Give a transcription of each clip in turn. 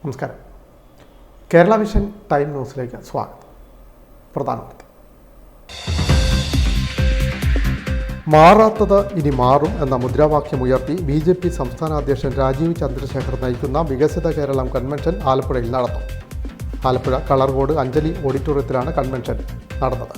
നമസ്കാരം. Kerala vision time ന്യൂസിലേക്ക് സ്വാഗതം. പ്രധാന വാർത്ത. മാറാത്തത് ഇനി മാറും എന്ന മുദ്രാവാക്യമുയർത്തി BJP സംസ്ഥാന അധ്യക്ഷൻ രാജീവ് ചന്ദ്രശേഖർ നയിക്കുന്ന വികസിത കേരളം കൺവെൻഷൻ ആലപ്പുഴയിൽ നടന്നു. ആലപ്പുഴ കളർകോട് അഞ്ജലി ഓഡിറ്റോറിയത്തിലാണ് കൺവെൻഷൻ നടന്നത്.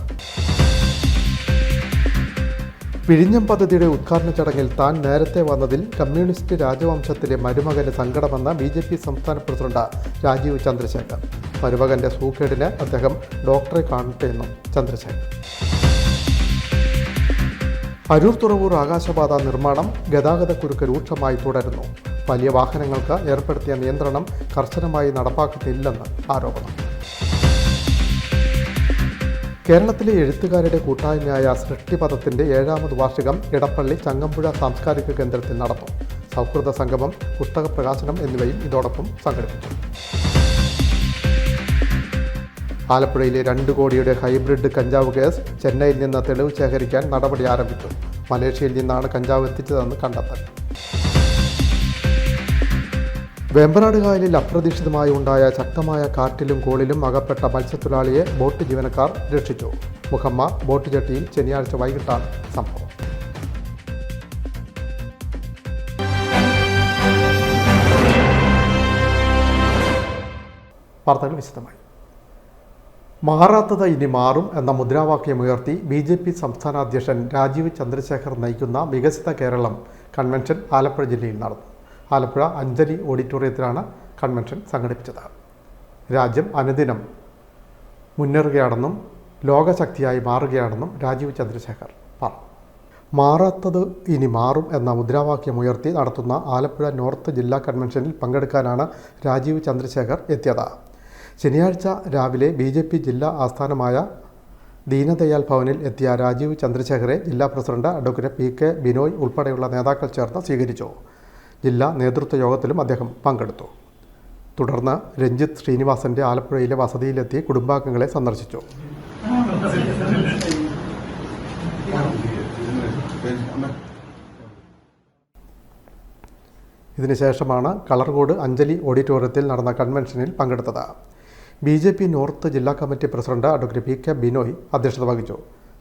വിഴിഞ്ഞം പദ്ധതിയുടെ ഉദ്ഘാടന ചടങ്ങിൽ താൻ നേരത്തെ വന്നതിൽ കമ്മ്യൂണിസ്റ്റ് രാജവംശത്തിലെ മരുമകന് സങ്കടമെന്ന് BJP സംസ്ഥാന പ്രസിഡന്റ് രാജീവ് ചന്ദ്രശേഖർ. മരുമകന്റെ സൂക്കേടിന് അദ്ദേഹം ഡോക്ടറെ കാണട്ടെയെന്നും ചന്ദ്രശേഖർ. അരൂർ തുറവൂർ ആകാശപാത നിർമ്മാണം ഗതാഗതക്കുരുക്ക് രൂക്ഷമായി തുടരുന്നു. വലിയ വാഹനങ്ങൾക്ക് ഏർപ്പെടുത്തിയ നിയന്ത്രണം കർശനമായി നടപ്പാക്കുന്നില്ലെന്ന് ആരോപണം. കേരളത്തിലെ എഴുത്തുകാരുടെ കൂട്ടായ്മയായ സൃഷ്ടിപഥത്തിൻ്റെ 7ാമത് വാർഷികം ഇടപ്പള്ളി ചങ്ങമ്പുഴ സാംസ്കാരിക കേന്ദ്രത്തിൽ നടന്നു. സൗഹൃദ സംഗമം, പുസ്തക പ്രകാശനം എന്നിവയും ഇതോടൊപ്പം സംഘടിപ്പിച്ചു. ആലപ്പുഴയിലെ 2 കോടിയുടെ ഹൈബ്രിഡ് കഞ്ചാവ് കേസ്. ചെന്നൈയിൽ നിന്ന് തെളിവ് ശേഖരിക്കാൻ നടപടി ആരംഭിച്ചു. മലേഷ്യയിൽ നിന്നാണ് കഞ്ചാവ് എത്തിച്ചതെന്ന് കണ്ടെത്തൽ. വേമ്പനാട് കായലിൽ അപ്രതീക്ഷിതമായി ഉണ്ടായ ശക്തമായ കാറ്റിലും കോളിലും അകപ്പെട്ട മത്സ്യത്തൊഴിലാളിയെ ബോട്ട് ജീവനക്കാർ രക്ഷിച്ചു. മുഹമ്മ ബോട്ട് ജെട്ടിയിൽ ശനിയാഴ്ച വൈകിട്ടാണ് സംഭവം. വാർത്തകൾ വിശദമായി. മാറാത്തത് ഇനി മാറും എന്ന മുദ്രാവാക്യമുയർത്തി BJP സംസ്ഥാന അധ്യക്ഷൻ രാജീവ് ചന്ദ്രശേഖർ നയിക്കുന്ന വികസിത കേരളം കൺവെൻഷൻ ആലപ്പുഴ ജില്ലയിൽ നടന്നു. ആലപ്പുഴ അഞ്ജലി ഓഡിറ്റോറിയത്തിലാണ് കൺവെൻഷൻ സംഘടിപ്പിച്ചത്. രാജ്യം അനുദിനം മുന്നേറുകയാണെന്നും ലോകശക്തിയായി മാറുകയാണെന്നും രാജീവ് ചന്ദ്രശേഖർ പറഞ്ഞു. മാറാത്തത് ഇനി മാറും എന്ന മുദ്രാവാക്യമുയർത്തി നടത്തുന്ന ആലപ്പുഴ നോർത്ത് ജില്ലാ കൺവെൻഷനിൽ പങ്കെടുക്കാനാണ് രാജീവ് ചന്ദ്രശേഖർ എത്തിയത്. ശനിയാഴ്ച രാവിലെ BJP ജില്ലാ ആസ്ഥാനമായ ദീനദയാൽ ഭവനിൽ എത്തിയ രാജീവ് ചന്ദ്രശേഖരെ ജില്ലാ പ്രസിഡന്റ് അഡ്വക്കേറ്റ് PK ബിനോയ് ഉൾപ്പെടെയുള്ള നേതാക്കൾ ചേർന്ന് സ്വീകരിച്ചു. ജില്ലാ നേതൃത്വ യോഗത്തിലും അദ്ദേഹം പങ്കെടുത്തു. തുടർന്ന് രഞ്ജിത്ത് ശ്രീനിവാസന്റെ ആലപ്പുഴയിലെ വസതിയിലെത്തി കുടുംബാംഗങ്ങളെ സന്ദർശിച്ചു. ഇതിനുശേഷമാണ് കളർകോട് അഞ്ജലി ഓഡിറ്റോറിയത്തിൽ നടന്ന കൺവെൻഷനിൽ പങ്കെടുത്തത്. BJP നോർത്ത് ജില്ലാ committee president advocate PK Binoy അധ്യക്ഷത വഹിച്ചു.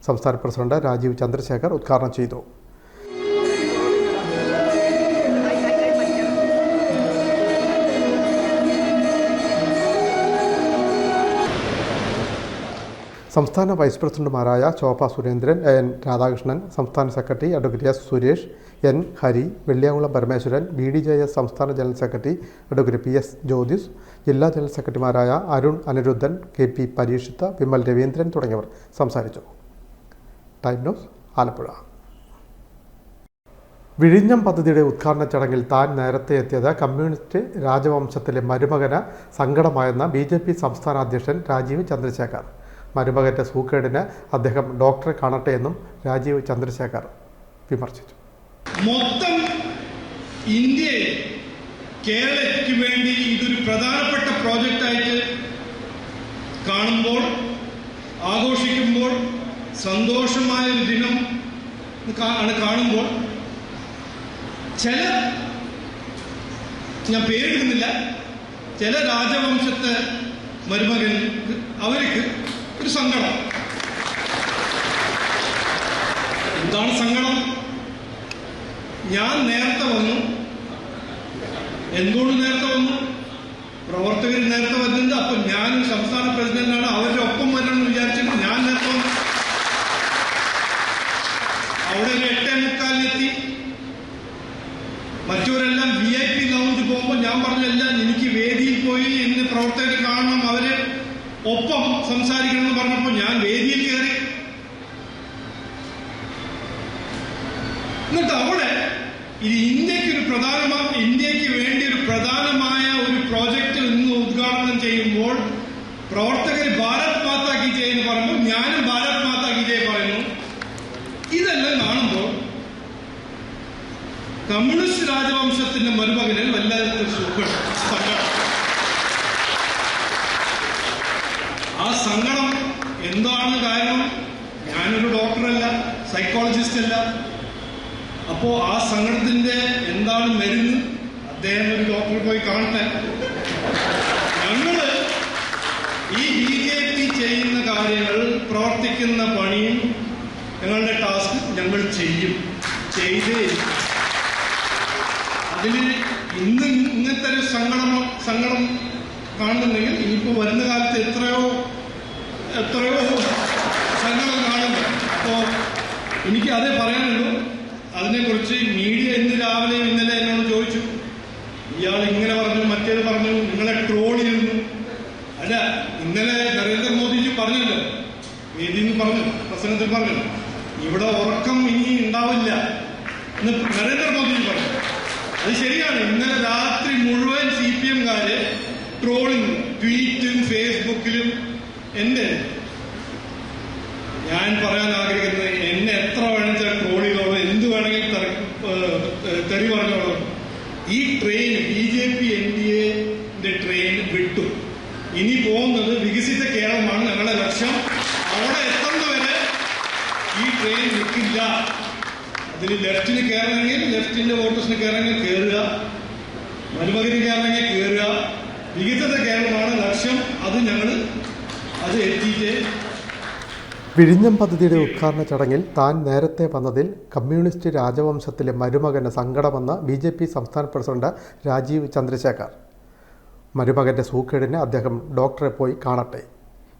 സംസ്ഥാന പ്രസിഡന്റ് രാജീവ് ചന്ദ്രശേഖർ ഉദ്ഘാടനം ചെയ്തു. സംസ്ഥാന വൈസ് പ്രസിഡന്റുമാരായ ശോഭ സുരേന്ദ്രൻ, N രാധാകൃഷ്ണൻ, സംസ്ഥാന secretary advocate S Suresh, N Hari, Velliyakulam Parameswaran, BDJS സംസ്ഥാന general secretary advocate PS Jyothis, ജില്ലാ ജനറൽ സെക്രട്ടറിമാരായ അരുൺ അനിരുദ്ധൻ, KP പരീക്ഷിത്ത്, വിമൽ രവീന്ദ്രൻ തുടങ്ങിയവർ സംസാരിച്ചു. Time news Alappuzha. വിഴിഞ്ഞം പദ്ധതിയുടെ ഉദ്ഘാടന ചടങ്ങിൽ താൻ നേരത്തെ എത്തിയത് കമ്മ്യൂണിസ്റ്റ് രാജവംശത്തിലെ മരുമകന് സങ്കടമായെന്ന് BJP സംസ്ഥാന അധ്യക്ഷൻ രാജീവ് ചന്ദ്രശേഖർ. മരുമകന്റെ സൂക്കേടിന് അദ്ദേഹം ഡോക്ടറെ കാണട്ടെയെന്നും രാജീവ് ചന്ദ്രശേഖർ വിമർശിച്ചു. മൊത്തം ഇന്ത്യയിൽ കേരളയ്ക്ക് വേണ്ടി ഇതൊരു പ്രധാനപ്പെട്ട പ്രോജക്റ്റായിട്ട് കാണുമ്പോൾ, ആഘോഷിക്കുമ്പോൾ, സന്തോഷമായ ഒരു ദിനം ആണ് കാണുമ്പോൾ ഞാൻ പേരെടുക്കുന്നില്ല, ചില രാജവംശത്തെ മരുമകൻ അവർക്ക് ഒരു സങ്കടം. എന്താണ് സങ്കടം? ഞാൻ നേരത്തെ വന്നു. എന്തുകൊണ്ട് നേരത്തെ വന്നു? പ്രവർത്തകർ നേരത്തെ വരുന്നുണ്ട്. അപ്പൊ ഞാൻ സംസ്ഥാന പ്രസിഡന്റാണ്, അവരുടെ ഒപ്പം വരണമെന്ന് വിചാരിച്ചിട്ട് ഞാൻ നേരത്തെ വന്നു. അവിടെ ഒരു 8:45 മറ്റവരെല്ലാം VIP ലൗഞ്ച് പോകുമ്പോൾ ഞാൻ പറഞ്ഞല്ല, എനിക്ക് വേദിയിൽ പോയി ഇന്ന് പ്രവർത്തകർ കാണണം, അവര് ഒപ്പം സംസാരിക്കണമെന്ന് പറഞ്ഞപ്പോൾ ഞാൻ വേദിയിൽ കയറി. എന്നിട്ട് അവിടെ ഇന്ത്യക്ക് വേണ്ടി ഒരു പ്രധാനമായ ഒരു പ്രോജക്റ്റ് ഇന്ന് ഉദ്ഘാടനം ചെയ്യുമ്പോൾ പ്രവർത്തകർ ഭാരത് മാതാ കി ജയ് എന്ന് പറയുമ്പോൾ ഞാനും ഭാരത് മാതാ കി ജയ് പറയുന്നു. ഇതെല്ലാം കാണുമ്പോൾ കമ്മ്യൂണിസ്റ്റ് രാജവംശത്തിന്റെ മരുമകനിൽ വല്ലാത്ത സങ്കടം. ആ സങ്കടം എന്താണ് കാരണം? ഞാനൊരു ഡോക്ടറല്ല, സൈക്കോളജിസ്റ്റ് അല്ല. അപ്പോ ആ സങ്കടത്തിന്റെ എന്താണ് മരുന്ന്? അദ്ദേഹം ഒരു ഡോക്ടറെ പോയി കാണട്ടെ. ഈ BJP ചെയ്യുന്ന കാര്യങ്ങൾ, പ്രവർത്തിക്കുന്ന പണിയും ഞങ്ങളുടെ ടാസ്ക് ഞങ്ങൾ ചെയ്തേ. അതിൽ ഇന്ന് ഇങ്ങനത്തെ ഒരു സങ്കടം കാണുന്നുണ്ടെങ്കിൽ ഇനിയിപ്പോൾ വരുന്ന കാലത്ത് എത്രയോ സങ്കടം കാണുന്നു. അപ്പോൾ എനിക്ക് അതേ പറയാനുള്ളൂ. അതിനെക്കുറിച്ച് മീഡിയ ഇന്ന് രാവിലെ ഇന്നലെ എന്നോട് ചോദിച്ചു, ഇയാൾ ഇങ്ങനെ പറഞ്ഞു, മറ്റേത് പറഞ്ഞു, നിങ്ങളെ ട്രോൾ ചെയ്യുന്നു. അല്ല, ഇന്നലെ നരേന്ദ്രമോദിജി പറഞ്ഞല്ലോ, വേദിയിൽ പറഞ്ഞു, പ്രസംഗത്തിൽ പറഞ്ഞു, ഇവിടെ ഉറക്കം ഇനി ഉണ്ടാവില്ല എന്ന് നരേന്ദ്രമോദിജി പറഞ്ഞു. അത് ശരിയാണ്. ഇന്നലെ രാത്രി മുഴുവൻ CPM-കാര് ട്രോളിങ്, ട്വീറ്റും ഫേസ്ബുക്കിലും. ഞാൻ പറയാൻ ആഗ്രഹിക്കുന്നത്, എന്നെ എത്ര വേണമെങ്കിൽ ട്രോൾ ചെയ്തോളൂ, എന്ത് വേണമെങ്കിൽ തെറി പറഞ്ഞോളൂ. ഈ ട്രെയിൻ BJP NDA ട്രെയിൻ വിട്ടു. ഇനി പോകുന്നത് വികസിത കേരളമാണ് ഞങ്ങളുടെ ലക്ഷ്യം. അവിടെ എത്തുന്നവരെ ഈ ട്രെയിൻ നിൽക്കില്ല. അതിൽ ലെഫ്റ്റിന് കയറണമെങ്കിൽ ലെഫ്റ്റിന്റെ വോട്ടേഴ്സിന് കയറണമെങ്കിൽ കയറുക, മരുമകന് കയറണമെങ്കിൽ കയറുക. വികസിത കേരളമാണ് ലക്ഷ്യം. അത് എത്തിയിട്ട്. വിഴിഞ്ഞം പദ്ധതിയുടെ ഉദ്ഘാടന ചടങ്ങിൽ താൻ നേരത്തെ വന്നതിൽ കമ്മ്യൂണിസ്റ്റ് രാജവംശത്തിലെ മരുമകന് സങ്കടമെന്ന് BJP സംസ്ഥാന പ്രസിഡന്റ് രാജീവ് ചന്ദ്രശേഖർ. മരുമകൻ്റെ സൂക്കേടിന് അദ്ദേഹം ഡോക്ടറെ പോയി കാണട്ടെ.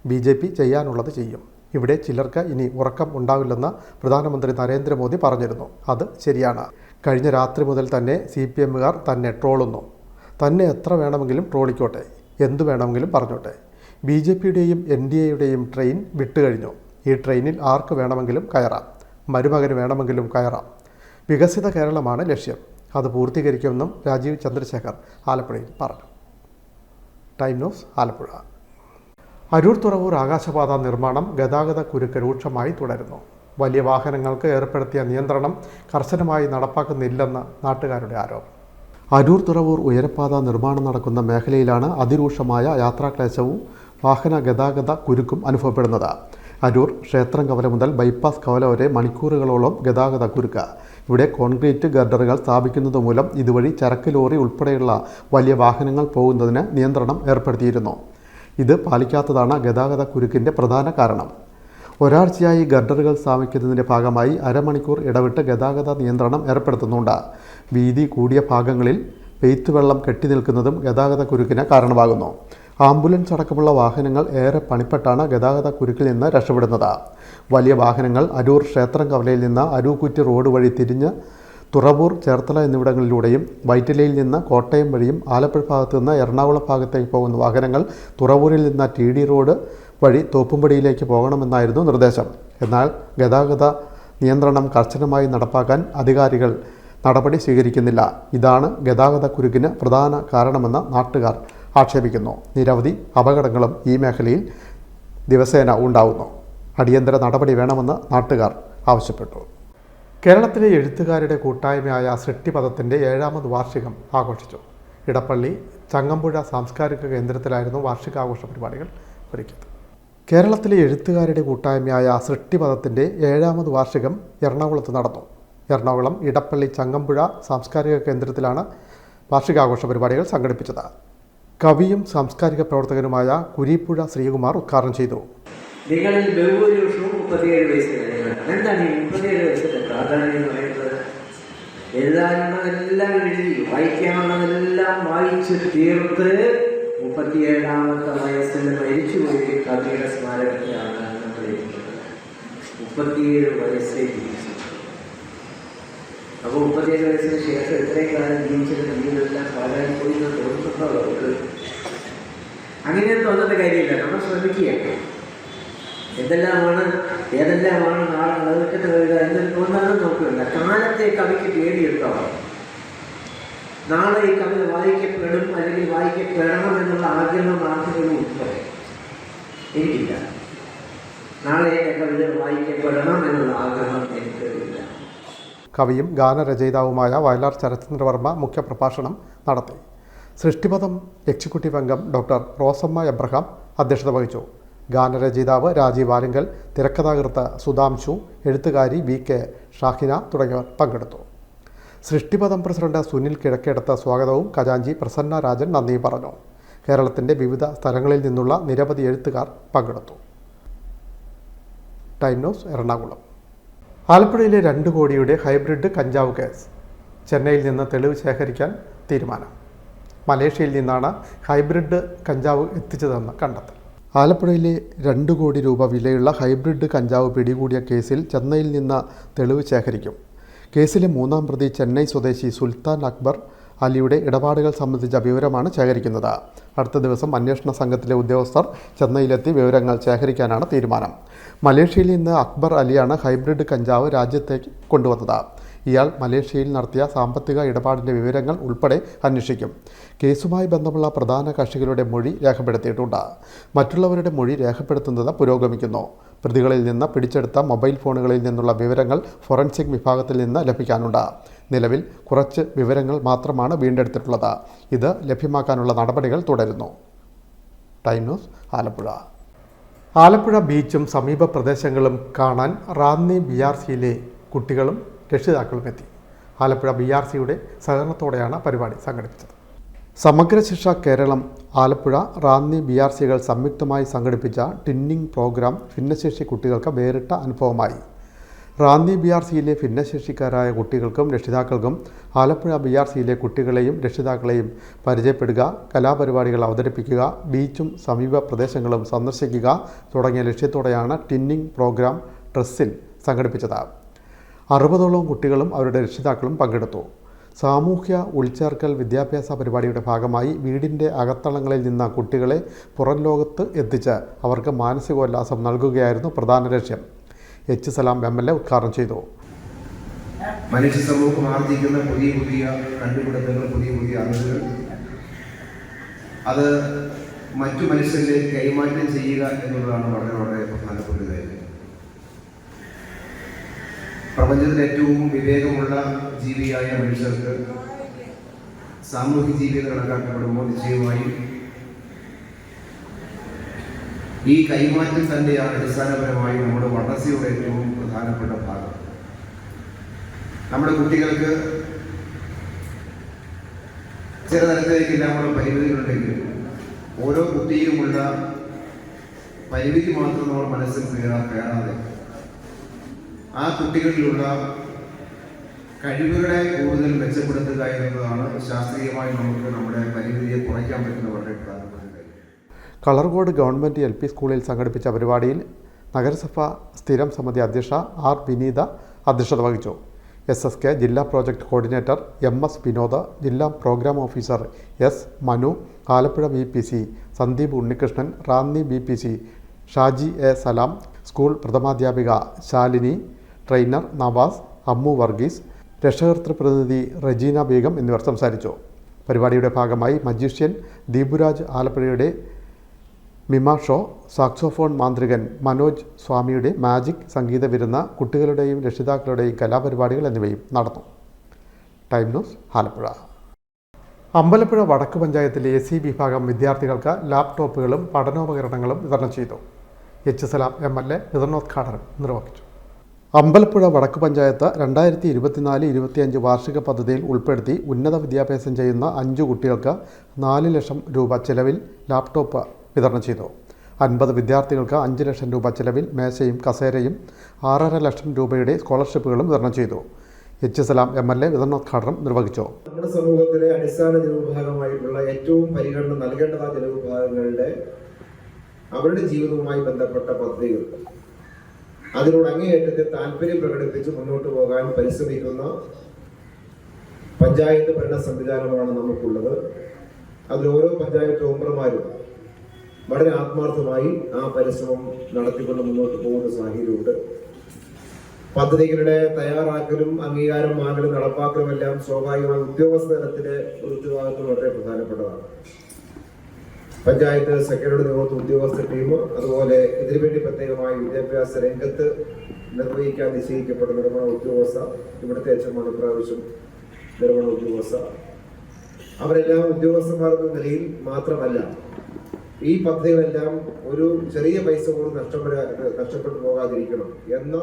BJP ചെയ്യാനുള്ളത് ചെയ്യും. ഇവിടെ ചിലർക്ക് ഇനി ഉറക്കം ഉണ്ടാവില്ലെന്ന് പ്രധാനമന്ത്രി നരേന്ദ്രമോദി പറഞ്ഞിരുന്നു. അത് ശരിയാണ്. കഴിഞ്ഞ രാത്രി മുതൽ തന്നെ CPM-കാർ തന്നെ ട്രോളുന്നു. തന്നെ എത്ര വേണമെങ്കിലും ട്രോളിക്കോട്ടെ, എന്തു വേണമെങ്കിലും പറഞ്ഞോട്ടെ. BJP-യുടെയും NDA-യുടെയും ട്രെയിൻ വിട്ടുകഴിഞ്ഞു. ഈ ട്രെയിനിൽ ആർക്ക് വേണമെങ്കിലും കയറാം, മരുമകന് വേണമെങ്കിലും കയറാം. വികസിത കേരളമാണ് ലക്ഷ്യം. അത് പൂർത്തീകരിക്കുമെന്നും രാജീവ് ചന്ദ്രശേഖർ ആലപ്പുഴയിൽ പറഞ്ഞു. Time news, Alappuzha. അരൂർ തുറവൂർ ആകാശപാത നിർമ്മാണം ഗതാഗത കുരുക്ക് രൂക്ഷമായി തുടരുന്നു. വലിയ വാഹനങ്ങൾക്ക് ഏർപ്പെടുത്തിയ നിയന്ത്രണം കർശനമായി നടപ്പാക്കുന്നില്ലെന്ന് നാട്ടുകാരുടെ ആരോപണം. അരൂർ തുറവൂർ ഉയരപ്പാത നിർമ്മാണം നടക്കുന്ന മേഖലയിലാണ് അതിരൂക്ഷമായ യാത്രാക്ലേശവും വാഹന ഗതാഗത കുരുക്കും അനുഭവപ്പെടുന്നത്. അരൂർ ക്ഷേത്രം കവല മുതൽ ബൈപ്പാസ് കവല വരെ മണിക്കൂറുകളോളം ഗതാഗത കുരുക്ക്. ഇവിടെ കോൺക്രീറ്റ് ഗർഡറുകൾ സ്ഥാപിക്കുന്നത് മൂലം ഇതുവഴി ചരക്ക് ലോറി ഉൾപ്പെടെയുള്ള വലിയ വാഹനങ്ങൾ പോകുന്നതിന് നിയന്ത്രണം ഏർപ്പെടുത്തിയിരുന്നു. ഇത് പാലിക്കാത്തതാണ് ഗതാഗത കുരുക്കിൻ്റെ പ്രധാന കാരണം. ഒരാഴ്ചയായി ഗർഡറുകൾ സ്ഥാപിക്കുന്നതിൻ്റെ ഭാഗമായി അരമണിക്കൂർ ഇടവിട്ട് ഗതാഗത നിയന്ത്രണം ഏർപ്പെടുത്തുന്നുണ്ട്. വീതി കൂടിയ ഭാഗങ്ങളിൽ പെയ്ത്തുവെള്ളം കെട്ടി നിൽക്കുന്നതും ഗതാഗത കുരുക്കിന് കാരണമാകുന്നു. ആംബുലൻസ് അടക്കമുള്ള വാഹനങ്ങൾ ഏറെ പണിപ്പെട്ടാണ് ഗതാഗത കുരുക്കിൽ നിന്ന് രക്ഷപ്പെടുന്നത്. വലിയ വാഹനങ്ങൾ അരൂർ ക്ഷേത്രം കവലയിൽ നിന്ന് അരൂക്കുറ്റി റോഡ് വഴി തിരിഞ്ഞ് തുറവൂർ, ചേർത്തല എന്നിവിടങ്ങളിലൂടെയും വൈറ്റിലയിൽ നിന്ന് കോട്ടയം വഴിയും ആലപ്പുഴ ഭാഗത്തു നിന്ന് എറണാകുളം ഭാഗത്തേക്ക് പോകുന്ന വാഹനങ്ങൾ തുറവൂരിൽ നിന്ന് TD റോഡ് വഴി തോപ്പുംപടിയിലേക്ക് പോകണമെന്നായിരുന്നു നിർദ്ദേശം. എന്നാൽ ഗതാഗത നിയന്ത്രണം കർശനമായി നടപ്പാക്കാൻ അധികാരികൾ നടപടി സ്വീകരിക്കുന്നില്ല. ഇതാണ് ഗതാഗത കുരുക്കിന് പ്രധാന കാരണമെന്ന് നാട്ടുകാർ ആക്ഷേപിക്കുന്നു. നിരവധി അപകടങ്ങളും ഈ മേഖലയിൽ ദിവസേന ഉണ്ടാവുന്നു. അടിയന്തര നടപടി വേണമെന്ന് നാട്ടുകാർ ആവശ്യപ്പെട്ടു. കേരളത്തിലെ എഴുത്തുകാരുടെ കൂട്ടായ്മയായ സൃഷ്ടിപഥത്തിൻ്റെ 7ാമത് വാർഷികം ആഘോഷിച്ചു. ഇടപ്പള്ളി ചങ്ങമ്പുഴ സാംസ്കാരിക കേന്ദ്രത്തിലായിരുന്നു വാർഷികാഘോഷ പരിപാടികൾ ഒരുക്കിയത്. കേരളത്തിലെ എഴുത്തുകാരുടെ കൂട്ടായ്മയായ സൃഷ്ടിപഥത്തിൻ്റെ 7ാമത് വാർഷികം എറണാകുളത്ത് നടന്നു. എറണാകുളം ഇടപ്പള്ളി ചങ്ങമ്പുഴ സാംസ്കാരിക കേന്ദ്രത്തിലാണ് വാർഷികാഘോഷ പരിപാടികൾ സംഘടിപ്പിച്ചത്. കവിയും സാംസ്കാരിക പ്രവർത്തകനുമായ കുരീപ്പുഴ ശ്രീകുമാർ ഉദ്ഘാടനം ചെയ്തു. നിങ്ങളിൽ ബഹുഭൂരിപക്ഷവും 37 വയസ്സ് കഴിഞ്ഞവരാണ്. എന്താണ് ഈ 37 വയസ്സിന്റെ പ്രാധാന്യം എന്ന് പറയുന്നത്? എഴുതാനുള്ളതെല്ലാം എഴുതി, വായിക്കാനുള്ളതെല്ലാം വായിച്ച് തീർത്ത് 37ാമത്തെ വയസ്സിൽ മരിച്ചുപോയി കവിയുടെ സ്മാരകത്തിലാണ് നമ്മൾ ഇരിക്കുന്നത്. 37 വയസ്സേ ജീവിച്ചു. അപ്പോൾ 37 വയസ്സിന് ശേഷം ഇത്രയും കാലം ജീവിച്ചത് ജീവിതമെല്ലാം പാടാൻ പോയി എന്ന് തോന്നുന്നുണ്ടോ അവർക്ക്? അങ്ങനെ തോന്നേണ്ട കാര്യമില്ല. നമ്മൾ ശ്രമിക്കുകയാണ്. ഏതെല്ലാമാണ് നാളെ നിലനിൽക്കുന്ന കവിത എന്ന് ഒന്നാണ് നോക്കുകയില്ല. കാലത്തെ കവിക്ക് പേടിയുണ്ടാവും. നാളെ ഈ കവിത വായിക്കപ്പെടും അല്ലെങ്കിൽ വായിക്കപ്പെടണം എന്നുള്ള ആഗ്രഹം മാത്രമേ ഉൾപ്പെടെ എനിക്കില്ല. നാളെ എൻ്റെ കവിത വായിക്കപ്പെടണം എന്നുള്ള ആഗ്രഹം എനിക്കില്ല. കവിയും ഗാനരചയിതാവുമായ വയലാർ ശരത്ചന്ദ്രവർമ്മ മുഖ്യപ്രഭാഷണം നടത്തി. സൃഷ്ടിപഥം എക്സിക്യൂട്ടീവ് അംഗം ഡോക്ടർ റോസമ്മ എബ്രഹാം അധ്യക്ഷത വഹിച്ചു. ഗാനരചയിതാവ് രാജീവ് ആലിങ്കൽ, തിരക്കഥാകൃത്ത് സുധാംശു, എഴുത്തുകാരി VK ഷാഹിന തുടങ്ങിയവർ പങ്കെടുത്തു. സൃഷ്ടിപഥം പ്രസിഡന്റ് സുനിൽ കിഴക്കേടത്ത് സ്വാഗതവും ഖജാഞ്ചി പ്രസന്ന രാജൻ നന്ദിയും പറഞ്ഞു. കേരളത്തിൻ്റെ വിവിധ സ്ഥലങ്ങളിൽ നിന്നുള്ള നിരവധി എഴുത്തുകാർ പങ്കെടുത്തു. Time news Ernakulam. ആലപ്പുഴയിലെ 2 കോടിയുടെ ഹൈബ്രിഡ് കഞ്ചാവ് കേസ്. ചെന്നൈയിൽ നിന്ന് തെളിവ് ശേഖരിക്കാൻ തീരുമാനം. മലേഷ്യയിൽ നിന്നാണ് ഹൈബ്രിഡ് കഞ്ചാവ് എത്തിച്ചതെന്ന് കണ്ടെത്തൽ. ആലപ്പുഴയിലെ 2 കോടി രൂപ വിലയുള്ള ഹൈബ്രിഡ് കഞ്ചാവ് പിടികൂടിയ കേസിൽ ചെന്നൈയിൽ നിന്ന് തെളിവ് ശേഖരിക്കും. കേസിലെ 3-ാം പ്രതി ചെന്നൈ സ്വദേശി സുൽത്താൻ അക്ബർ അലിയുടെ ഇടപാടുകൾ സംബന്ധിച്ച വിവരമാണ് ശേഖരിക്കുന്നത്. അടുത്ത ദിവസം അന്വേഷണ സംഘത്തിലെ ഉദ്യോഗസ്ഥർ ചെന്നൈയിലെത്തി വിവരങ്ങൾ ശേഖരിക്കാനാണ് തീരുമാനം. മലേഷ്യയിൽ നിന്ന് അക്ബർ അലിയാണ് ഹൈബ്രിഡ് കഞ്ചാവ് രാജ്യത്തേക്ക് കൊണ്ടുവന്നത്. ഇയാൾ മലേഷ്യയിൽ നടത്തിയ സാമ്പത്തിക ഇടപാടിൻ്റെ വിവരങ്ങൾ ഉൾപ്പെടെ അന്വേഷിക്കും. കേസുമായി ബന്ധമുള്ള പ്രധാന കക്ഷികളുടെ മൊഴി രേഖപ്പെടുത്തിയിട്ടുണ്ട്. മറ്റുള്ളവരുടെ മൊഴി രേഖപ്പെടുത്തുന്നത് പുരോഗമിക്കുന്നു. പ്രതികളിൽ നിന്ന് പിടിച്ചെടുത്ത മൊബൈൽ ഫോണുകളിൽ നിന്നുള്ള വിവരങ്ങൾ ഫോറൻസിക് വിഭാഗത്തിൽ നിന്ന് ലഭിക്കാനുണ്ട്. നിലവിൽ കുറച്ച് വിവരങ്ങൾ മാത്രമാണ് വീണ്ടെടുത്തിട്ടുള്ളത്. ഇത് ലഭ്യമാക്കാനുള്ള നടപടികൾ തുടരുന്നു. Time news Alappuzha. ആലപ്പുഴ ബീച്ചും സമീപ പ്രദേശങ്ങളും കാണാൻ റാന്നി BRCയിലെ കുട്ടികളും രക്ഷിതാക്കളും എത്തി. ആലപ്പുഴ BRCയുടെ സഹകരണത്തോടെയാണ് പരിപാടി സംഘടിപ്പിച്ചത്. സമഗ്ര ശിക്ഷ കേരളം, ആലപ്പുഴ, റാന്നി BRCകൾ സംയുക്തമായി സംഘടിപ്പിച്ച ട്വിന്നിംഗ് പ്രോഗ്രാം ഭിന്നശേഷി കുട്ടികൾക്ക് വേറിട്ട അനുഭവമായി. റാന്നി BRCയിലെ ഭിന്നശേഷിക്കാരായ കുട്ടികൾക്കും രക്ഷിതാക്കൾക്കും ആലപ്പുഴ BRCയിലെ കുട്ടികളെയും രക്ഷിതാക്കളെയും പരിചയപ്പെടുക, കലാപരിപാടികൾ അവതരിപ്പിക്കുക, ബീച്ചും സമീപ പ്രദേശങ്ങളും സന്ദർശിക്കുക തുടങ്ങിയ ലക്ഷ്യത്തോടെയാണ് ട്വിന്നിംഗ് പ്രോഗ്രാം ട്രസ്സിൽ സംഘടിപ്പിച്ചത്. 60ഓളം കുട്ടികളും അവരുടെ രക്ഷിതാക്കളും പങ്കെടുത്തു. സാമൂഹ്യ ഉൾച്ചേർക്കൽ വിദ്യാഭ്യാസ പരിപാടിയുടെ ഭാഗമായി വീടിൻ്റെ അകത്തളങ്ങളിൽ നിന്ന് കുട്ടികളെ പുറം ലോകത്ത് എത്തിച്ച് അവർക്ക് മാനസികോല്ലാസം നൽകുകയായിരുന്നു പ്രധാന ലക്ഷ്യം. H. സലാം MLA ഉദ്ഘാടനം ചെയ്തു. മനുഷ്യ സമൂഹം ആർജിക്കുന്ന പുതിയ പുതിയ കണ്ടുപിടുത്തങ്ങൾ, പുതിയ പുതിയ അറിവുകൾ, അത് മറ്റു മനുഷ്യരിലേക്ക് കൈമാറ്റം ചെയ്യുക എന്നുള്ളതാണ് വളരെ വളരെ പ്രധാനപ്പെട്ട കാര്യം. പ്രപഞ്ചത്തിലെ ഏറ്റവും വിവേകമുള്ള ജീവിയായ മനുഷ്യർക്ക് സാമൂഹ്യ ജീവികൾ കണക്കാക്കപ്പെടുമ്പോൾ നിശ്ചയമായും ഈ കൈമാറ്റം തന്നെയാണ് അടിസ്ഥാനപരമായി നമ്മുടെ വളർച്ചയുടെ ഏറ്റവും പ്രധാനപ്പെട്ട ഭാഗം. നമ്മുടെ കുട്ടികൾക്ക് ചില തരത്തിലേക്കെല്ലാമുള്ള പരിമിതികളുണ്ടെങ്കിലും ഓരോ കുട്ടിയുമുള്ള പരിമിതി മാത്രം നമ്മൾ മനസ്സിൽ കയറാതെ ആ കുട്ടികളിലുള്ള കഴിവുകളെ കൂടുതൽ മെച്ചപ്പെടുത്തുക എന്നതാണ് ശാസ്ത്രീയമായി നമുക്ക് നമ്മുടെ പരിമിതിയെ കുറയ്ക്കാൻ പറ്റുന്ന വളരെ പ്രധാനപ്പെട്ട കാര്യം. കളർകോട് ഗവൺമെൻറ് LP സ്കൂളിൽ സംഘടിപ്പിച്ച പരിപാടിയിൽ നഗരസഭ സ്ഥിരം സമിതി അധ്യക്ഷ R. വിനീത അധ്യക്ഷത വഹിച്ചു. SSK ജില്ലാ പ്രോജക്റ്റ് കോർഡിനേറ്റർ MS. വിനോദ്, ജില്ലാ programme officer S. Manu, Alappuzha BPC Sandeep Unnikrishnan, Ranni BPC Shaji A. Salam, school പ്രഥമാധ്യാപിക ശാലിനി, ട്രെയിനർ നവാസ്, അമ്മു വർഗീസ്, രക്ഷകർത്തൃ പ്രതിനിധി റജീന ബീഗം എന്നിവർ സംസാരിച്ചു. പരിപാടിയുടെ ഭാഗമായി മജീഷ്യൻ ദീപുരാജ് ആലപ്പുഴയുടെ മിമ ഷോ, സാക്സോഫോൺ മാന്ത്രികൻ മനോജ് സ്വാമിയുടെ മാജിക് സംഗീത വിരുന്ന്, കുട്ടികളുടെയും രക്ഷിതാക്കളുടെയും കലാപരിപാടികൾ എന്നിവയും നടന്നു. Time news Alappuzha. അമ്പലപ്പുഴ വടക്ക് പഞ്ചായത്തിലെ SC വിഭാഗം വിദ്യാർത്ഥികൾക്ക് ലാപ്ടോപ്പുകളും പഠനോപകരണങ്ങളും വിതരണം ചെയ്തു. H. സലാം MLA വിതരണോദ്ഘാടനം നിർവഹിച്ചു. അമ്പലപ്പുഴ വടക്ക് പഞ്ചായത്ത് 2024-25 വാർഷിക പദ്ധതിയിൽ ഉൾപ്പെടുത്തി ഉന്നത വിദ്യാഭ്യാസം ചെയ്യുന്ന 5 കുട്ടികൾക്ക് 4 ലക്ഷം രൂപ ചെലവിൽ ലാപ്ടോപ്പ് വിതരണം ചെയ്തു. 50 വിദ്യാർത്ഥികൾക്ക് 5 ലക്ഷം രൂപ ചെലവിൽ മേശയും കസേരയും 6.5 ലക്ഷം രൂപയുടെ സ്കോളർഷിപ്പുകളും വിതരണം ചെയ്തു. H. സലാം MLA വിതരണോദ്ഘാടനം നിർവഹിച്ചു. നമ്മുടെ സമൂഹത്തിലെ അടിസ്ഥാന ജനവിഭാഗമായിട്ടുള്ള ഏറ്റവും പരിഗണന നൽകേണ്ടതായ ജനവിഭാഗങ്ങളുടെ അവരുടെ ജീവിതവുമായി ബന്ധപ്പെട്ട പദ്ധതികൾ, അതിനോട് അങ്ങേയറ്റത്തെ താല്പര്യം പ്രകടിപ്പിച്ച് മുന്നോട്ട് പോകാൻ പരിശ്രമിക്കുന്ന പഞ്ചായത്ത് ഭരണ സംവിധാനമാണ് നമുക്കുള്ളത്. അതിൽ ഓരോ പഞ്ചായത്ത് മെമ്പർമാരും വളരെ ആത്മാർത്ഥമായി ആ പരിശ്രമം നടത്തിക്കൊണ്ട് മുന്നോട്ട് പോകുന്ന സാഹചര്യമുണ്ട്. പദ്ധതികളുടെ തയ്യാറാക്കലും അംഗീകാരം വാങ്ങലും നടപ്പാക്കലും എല്ലാം സ്വാഭാവികമായി ഉദ്യോഗസ്ഥ തലത്തിലെ ഒരു ഉത്തരവാദിത്വം വളരെ പ്രധാനപ്പെട്ടതാണ്. പഞ്ചായത്ത് സെക്രട്ടറിയുടെ നേതൃത്വ ഉദ്യോഗസ്ഥ ടീം, അതുപോലെ ഇതിനുവേണ്ടി പ്രത്യേകമായി വിദ്യാഭ്യാസ രംഗത്ത് നിർവഹിക്കാൻ നിശ്ചയിക്കപ്പെട്ട നിർവഹണ ഉദ്യോഗസ്ഥ, ഇവിടുത്തെ HM പ്രാവശ്യം നിർവഹണ ഉദ്യോഗസ്ഥ, അവരെല്ലാം ഉദ്യോഗസ്ഥന്മാരെന്ന നിലയിൽ മാത്രമല്ല ഈ പദ്ധതികളെല്ലാം ഒരു ചെറിയ പൈസ പോലും നഷ്ടപ്പെട്ടു പോകാതിരിക്കണം എന്ന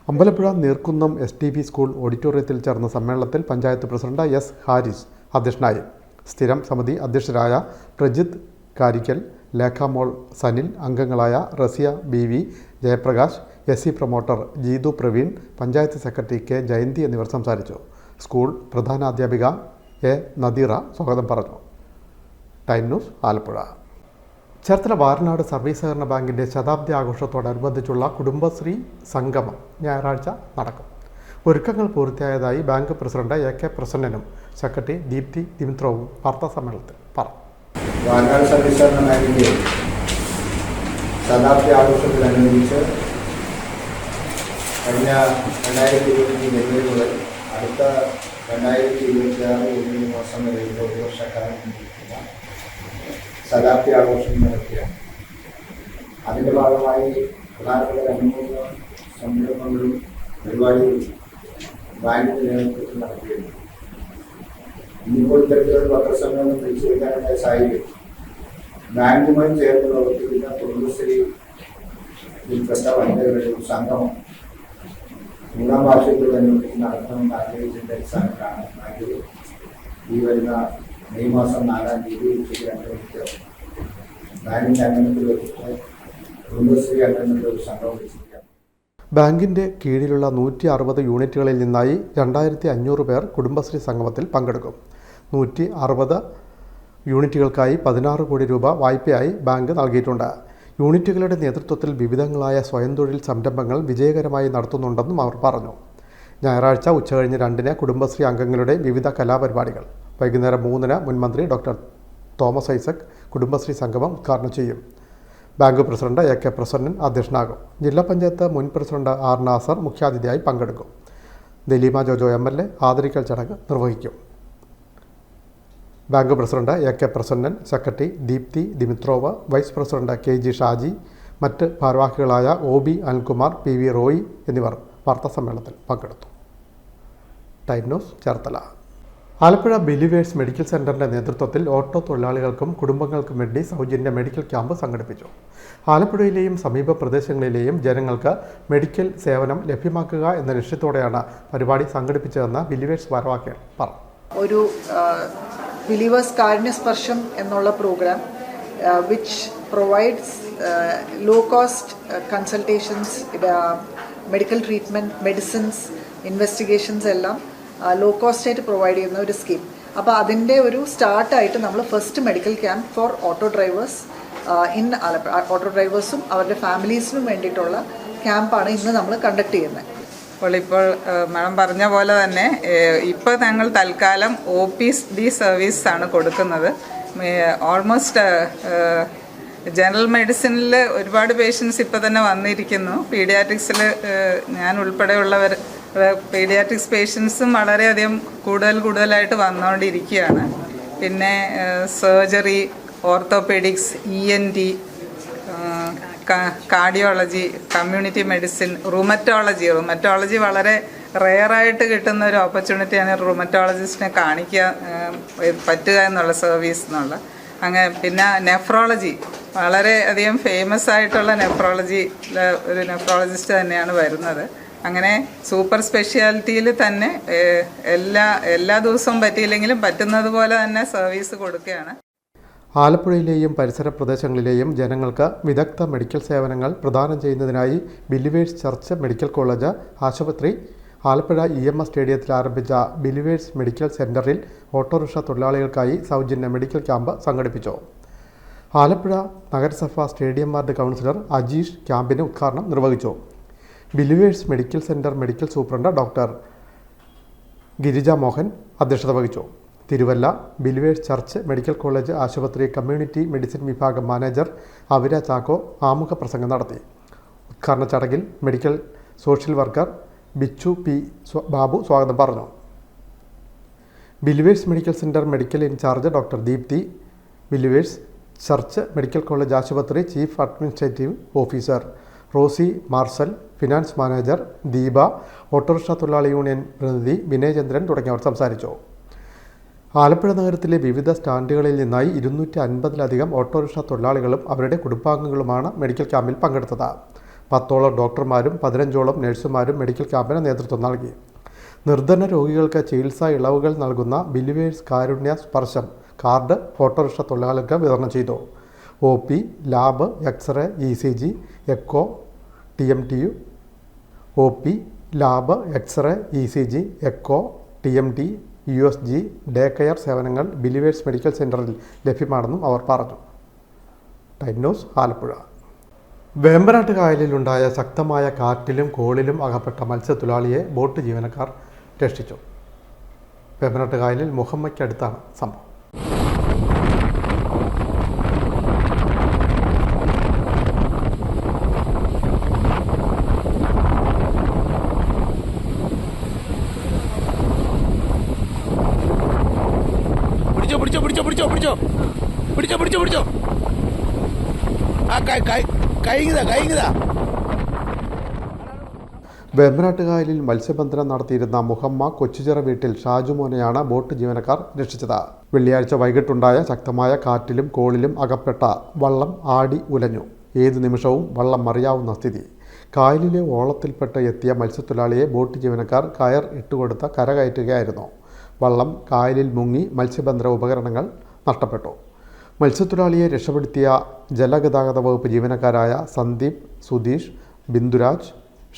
അമ്പലപ്പുഴ നീർക്കുന്നം STB സ്കൂൾ ഓഡിറ്റോറിയത്തിൽ ചേർന്ന സമ്മേളനത്തിൽ പഞ്ചായത്ത് പ്രസിഡന്റ് S. ഹാരിസ് അധ്യക്ഷനായി. സ്ഥിരം സമിതി അധ്യക്ഷരായ പ്രജിത്ത് കാരിക്കൽ, ലേഖാമോൾ സനിൽ, അംഗങ്ങളായ Rasiya BV, Jayaprakash, SC promoter Jeethu Praveen, panchayat secretary K Jayanthi എന്നിവർ സംസാരിച്ചു. സ്കൂൾ പ്രധാനാധ്യാപിക A നദീറ സ്വാഗതം പറഞ്ഞു. Time news, Alappuzha. Cherthala Varanad service സഹകരണ ബാങ്കിൻ്റെ ശതാബ്ദി ആഘോഷത്തോടനുബന്ധിച്ചുള്ള കുടുംബശ്രീ സംഗമം ഞായറാഴ്ച നടക്കും. ഒരുക്കങ്ങൾ പൂർത്തിയായതായി ബാങ്ക് പ്രസിഡന്റ് AK പ്രസന്നനും സെക്രട്ടറി ദീപ്തി ദിമിത്രോവും വാർത്താസമ്മേളനത്തിൽ പറഞ്ഞു. വാരനാട് സർവീസ് സഹകരണ ബാങ്കിൻ്റെ ശതാബ്ദി ആഘോഷത്തോടനുബന്ധിച്ച് കഴിഞ്ഞ 2020 ജനുവരി മുതൽ അടുത്ത 2026 ജനുവരി മാസം വരെയുള്ള ഒരു വർഷക്കാലം നടക്കുന്ന ശതാബ്ദി ആഘോഷം നടത്തിയാണ്. അതിൻ്റെ ഭാഗമായി പ്രധാനപ്പെട്ട 2-3 സംരംഭങ്ങളും പരിപാടികളും ബാങ്കിൻ്റെ നേതൃത്വത്തിൽ നടത്തിയിരുന്നു. ഇന്നിപ്പോൾ ഇത്തരത്തിലുള്ള പത്രസമ്മേളനം വിളിച്ചു വെക്കാനുള്ള സാഹചര്യം ബാങ്കുമായി ചേർന്ന് പ്രവർത്തിക്കുന്ന കുടുംബശ്രീയിൽപ്പെട്ട വനിതകളുടെ ഒരു സംഗമം 3-ാം വാർഷികത്തോടനുബന്ധിച്ച് നടത്തണമെന്ന് ആഗ്രഹിച്ചതിൻ്റെ അടിസ്ഥാനത്തിലാണ് ബാങ്കിൽ ഈ വരുന്ന മെയ് മാസം 4-ാം തീയതി ഉച്ചയ്ക്ക് 2 മണിക്ക് ബാങ്കിൻ്റെ അംഗനത്തിൽ വെച്ചിട്ട് കുടുംബശ്രീ അംഗങ്ങളുടെ ഒരു സംഗമം വെച്ചിരിക്കുകയാണ്. ബാങ്കിൻ്റെ കീഴിലുള്ള 160 യൂണിറ്റുകളിൽ നിന്നായി 2500 പേർ കുടുംബശ്രീ സംഗമത്തിൽ പങ്കെടുക്കും. 160 യൂണിറ്റുകൾക്കായി 16 കോടി രൂപ വായ്പയായി ബാങ്ക് നൽകിയിട്ടുണ്ട്. യൂണിറ്റുകളുടെ നേതൃത്വത്തിൽ വിവിധങ്ങളായ സ്വയം തൊഴിൽ സംരംഭങ്ങൾ വിജയകരമായി നടത്തുന്നുണ്ടെന്നും അവർ പറഞ്ഞു. ഞായറാഴ്ച ഉച്ചകഴിഞ്ഞ് 2-ന് കുടുംബശ്രീ അംഗങ്ങളുടെ വിവിധ കലാപരിപാടികൾ. വൈകുന്നേരം 3-ന് മുൻ മന്ത്രി ഡോക്ടർ തോമസ് ഐസക് കുടുംബശ്രീ സംഗമം ഉദ്ഘാടനം ചെയ്യും. ബാങ്ക് പ്രസിഡന്റ് AK പ്രസന്നൻ അധ്യക്ഷനാകും. ജില്ലാ പഞ്ചായത്ത് മുൻ പ്രസിഡന്റ് R നാസർ മുഖ്യാതിഥിയായി പങ്കെടുക്കും. ദലീമ ജോജോ MLA ആദരിക്കൽ ചടങ്ങ് നിർവഹിക്കും. Bank president AK Prasannan, secretary Deepthi Dimitrov, vice president KG Shaji, മറ്റ് ഭാരവാഹികളായ OB അനിൽകുമാർ, PV റോയി എന്നിവർ വാർത്താസമ്മേളനത്തിൽ പങ്കെടുത്തു. Time news, Cherthala. Alappuzha believers medical സെൻ്ററിൻ്റെ നേതൃത്വത്തിൽ ഓട്ടോ തൊഴിലാളികൾക്കും കുടുംബങ്ങൾക്കും വേണ്ടി സൗജന്യ മെഡിക്കൽ ക്യാമ്പ് സംഘടിപ്പിച്ചു. ആലപ്പുഴയിലെയും സമീപ പ്രദേശങ്ങളിലെയും ജനങ്ങൾക്ക് മെഡിക്കൽ സേവനം ലഭ്യമാക്കുക എന്ന ലക്ഷ്യത്തോടെയാണ് പരിപാടി സംഘടിപ്പിച്ചതെന്ന് ബിലീവേഴ്സ് ഭാരവാഹികൾ പറഞ്ഞു. ഒരു ബിലീവേഴ്സ് കാരുണ്യസ്പർശം എന്നുള്ള programme which provides low cost consultations, medical treatment, medicines, investigations എല്ലാം ലോ കോസ്റ്റായിട്ട് പ്രൊവൈഡ് ചെയ്യുന്ന ഒരു സ്കീം. അപ്പോൾ അതിൻ്റെ ഒരു സ്റ്റാർട്ടായിട്ട് നമ്മൾ first medical camp for auto drivers in Alappuzha, auto ഡ്രൈവേഴ്സും അവരുടെ ഫാമിലീസിനും വേണ്ടിയിട്ടുള്ള ക്യാമ്പാണ് ഇന്ന് നമ്മൾ കണ്ടക്ട് ചെയ്യുന്നത്. ഇപ്പോൾ മാഡം പറഞ്ഞ പോലെ തന്നെ ഇപ്പോൾ ഞങ്ങൾ തൽക്കാലം OPD സർവീസാണ് കൊടുക്കുന്നത്. ഓൾമോസ്റ്റ് ജനറൽ മെഡിസിനിൽ ഒരുപാട് പേഷ്യൻസ് ഇപ്പോൾ തന്നെ വന്നിരിക്കുന്നു. പീഡിയാട്രിക്സിൽ ഞാൻ ഉൾപ്പെടെയുള്ളവർ പീഡിയാട്രിക്സ് പേഷ്യൻസും വളരെയധികം കൂടുതലായിട്ട് വന്നുകൊണ്ടിരിക്കുകയാണ്. പിന്നെ surgery, orthopaedics, ENT, cardiology, community medicine, rheumatology വളരെ റെയറായിട്ട് കിട്ടുന്ന ഒരു ഓപ്പർച്യൂണിറ്റിയാണ് റുമറ്റോളജിസ്റ്റിനെ കാണിക്കാൻ പറ്റുക എന്നുള്ള സർവീസ് എന്നുള്ള. അങ്ങനെ പിന്നെ നെഫ്രോളജി, വളരെയധികം ഫേമസ് ആയിട്ടുള്ള ഒരു നെഫ്രോളജിസ്റ്റ് തന്നെയാണ് വരുന്നത്. അങ്ങനെ സൂപ്പർ സ്പെഷ്യാലിറ്റിയിൽ തന്നെ എല്ലാ ദിവസവും പറ്റിയില്ലെങ്കിലും പറ്റുന്നത് പോലെ തന്നെ സർവീസ് കൊടുക്കുകയാണ്. ആലപ്പുഴയിലെയും പരിസര പ്രദേശങ്ങളിലെയും ജനങ്ങൾക്ക് വിദഗ്ധ മെഡിക്കൽ സേവനങ്ങൾ പ്രദാനം ചെയ്യുന്നതിനായി ബിലീവേഴ്സ് ചർച്ച് മെഡിക്കൽ കോളേജ് ആശുപത്രി ആലപ്പുഴ EMS സ്റ്റേഡിയത്തിൽ ആരംഭിച്ച ബിലീവേഴ്സ് മെഡിക്കൽ സെൻ്ററിൽ ഓട്ടോറിക്ഷ തൊഴിലാളികൾക്കായി സൗജന്യ മെഡിക്കൽ ക്യാമ്പ് സംഘടിപ്പിച്ചു. ആലപ്പുഴ നഗരസഭ സ്റ്റേഡിയം വാർഡ് കൗൺസിലർ അജീഷ് ക്യാമ്പിന് ഉദ്ഘാടനം നിർവഹിച്ചു. Believers medical centre medical superintendent doctor Girija Mohan അധ്യക്ഷത വഹിച്ചു. Thiruvalla believers church medical college ആശുപത്രി കമ്മ്യൂണിറ്റി മെഡിസിൻ വിഭാഗം മാനേജർ അവിര ചാക്കോ ആമുഖ പ്രസംഗം നടത്തി. ഉദ്ഘാടന ചടങ്ങിൽ medical social worker Bichu P Babu സ്വാഗതം പറഞ്ഞു. Believers medical centre medical incharge doctor Deepthi, believers church medical college ആശുപത്രി chief administrative officer Rosy Marcel, finance manager Deepa, auto rickshaw തൊഴിലാളി യൂണിയൻ പ്രതിനിധി വിനയചന്ദ്രൻ തുടങ്ങിയവർ സംസാരിച്ചു. ആലപ്പുഴ നഗരത്തിലെ വിവിധ സ്റ്റാൻഡുകളിൽ നിന്നായി 250-ലധികം ഓട്ടോറിക്ഷ തൊഴിലാളികളും അവരുടെ കുടുംബാംഗങ്ങളുമാണ് മെഡിക്കൽ ക്യാമ്പിൽ പങ്കെടുത്തത്. 10ഓളം ഡോക്ടർമാരും 15ഓളം നഴ്സുമാരും മെഡിക്കൽ ക്യാമ്പിന് നേതൃത്വം നൽകി. നിർധന രോഗികൾക്ക് ചികിത്സാ ഇളവുകൾ നൽകുന്ന ബിലിവേഴ്സ് കാരുണ്യ സ്പർശം കാർഡ് ഓട്ടോറിക്ഷ തൊഴിലാളികൾക്ക് വിതരണം ചെയ്തു. OP, lab, x-ray, ECG, echo, TMTU, OP, lab, x-ray, ECG, echo, TMT, USG, day care സേവനങ്ങൾ ബിലിവേഴ്സ് മെഡിക്കൽ സെൻ്ററിൽ ലഭ്യമാണെന്നും അവർ പറഞ്ഞു. Time news, Alappuzha. വേമ്പനാട്ട് കായലിലുണ്ടായ ശക്തമായ കാറ്റിലും കോളിലും അകപ്പെട്ട മത്സ്യത്തൊഴിലാളിയെ ബോട്ട് ജീവനക്കാർ രക്ഷിച്ചു. വേമ്പനാട്ട് കായലിൽ മുഹമ്മയ്ക്കടുത്താണ് സംഭവം. പിടിച്ചോ വേമ്പനാട്ട് കായലിൽ മത്സ്യബന്ധനം നടത്തിയിരുന്ന മുഹമ്മ കൊച്ചുചിറ വീട്ടിൽ ഷാജുമോനെയാണ് ബോട്ട് ജീവനക്കാർ രക്ഷിച്ചത്. വെള്ളിയാഴ്ച വൈകിട്ടുണ്ടായ ശക്തമായ കാറ്റിലും കോളിലും അകപ്പെട്ട വള്ളം ആടി ഉലഞ്ഞു. ഏതു നിമിഷവും വള്ളം മറിയാവുന്ന സ്ഥിതി. കായലിലെ ഓളത്തിൽപ്പെട്ട് എത്തിയ മത്സ്യത്തൊഴിലാളിയെ ബോട്ട് ജീവനക്കാർ കയർ ഇട്ടുകൊടുത്ത് കരകയറ്റുകയായിരുന്നു. വള്ളം കായലിൽ മുങ്ങി മത്സ്യബന്ധന ഉപകരണങ്ങൾ നഷ്ടപ്പെട്ടു. മത്സ്യത്തൊഴിലാളിയെ രക്ഷപ്പെടുത്തിയ ജലഗതാഗത വകുപ്പ് ജീവനക്കാരായ സന്ദീപ്, സുധീഷ്, ബിന്ദുരാജ്,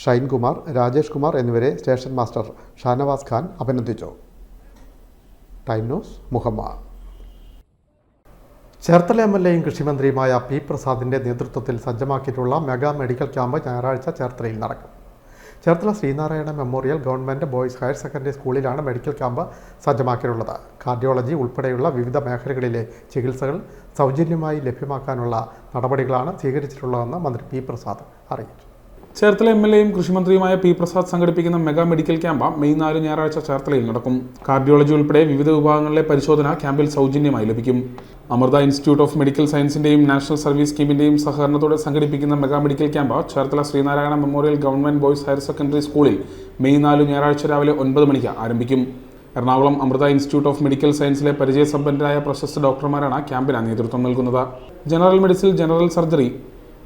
ഷൈൻകുമാർ, രാജേഷ് കുമാർ എന്നിവരെ സ്റ്റേഷൻ മാസ്റ്റർ ഷാനവാസ് ഖാൻ അഭിനന്ദിച്ചു. Time news, Muhamma. ചേർത്തല MLAയും കൃഷിമന്ത്രിയുമായ P. പ്രസാദിൻ്റെ നേതൃത്വത്തിൽ സജ്ജമാക്കിയിട്ടുള്ള മെഗാ മെഡിക്കൽ ക്യാമ്പ് ഞായറാഴ്ച ചേർത്തലയിൽ നടക്കും. Cherthala Sreenarayana memorial government boys higher secondary സ്കൂളിലാണ് മെഡിക്കൽ ക്യാമ്പ് സജ്ജമാക്കിയിട്ടുള്ളത്. കാർഡിയോളജി ഉൾപ്പെടെയുള്ള വിവിധ മേഖലകളിലെ ചികിത്സകൾ സൗജന്യമായി ലഭ്യമാക്കാനുള്ള നടപടികളാണ് സ്വീകരിച്ചിട്ടുള്ളതെന്ന് മന്ത്രി P. പ്രസാദ് അറിയിച്ചു. ചേർത്തല MLAയും കൃഷിമന്ത്രിയുമായ P. പ്രസാദ് സംഘടിപ്പിക്കുന്ന മെഗാ മെഡിക്കൽ ക്യാമ്പ് മെയ് 4 ഞായറാഴ്ച ചേർത്തലയിൽ നടക്കും. കാർഡിയോളജി ഉൾപ്പെടെ വിവിധ വിഭാഗങ്ങളിലെ പരിശോധന ക്യാമ്പിൽ സൗജന്യമായി ലഭിക്കും. അമൃത ഇൻസ്റ്റിറ്റ്യൂട്ട് ഓഫ് മെഡിക്കൽ സയൻസിന്റെയും നാഷണൽ സർവീസ് സ്കീമിന്റെയും സഹകരണത്തോടെ സംഘടിപ്പിക്കുന്ന mega medical camp Cherthala Sreenarayana memorial government boys higher secondary സ്കൂളിൽ മെയ് 4 ഞായറാഴ്ച രാവിലെ 9 മണിക്ക് ആരംഭിക്കും. Ernakulam Amrita institute of medical സയൻസിലെ പരിചയസമ്പന്നരായ പ്രശസ്ത ഡോക്ടർമാരാണ് ക്യാമ്പിന് നേതൃത്വം നൽകുന്നത്. General medicine, general surgery,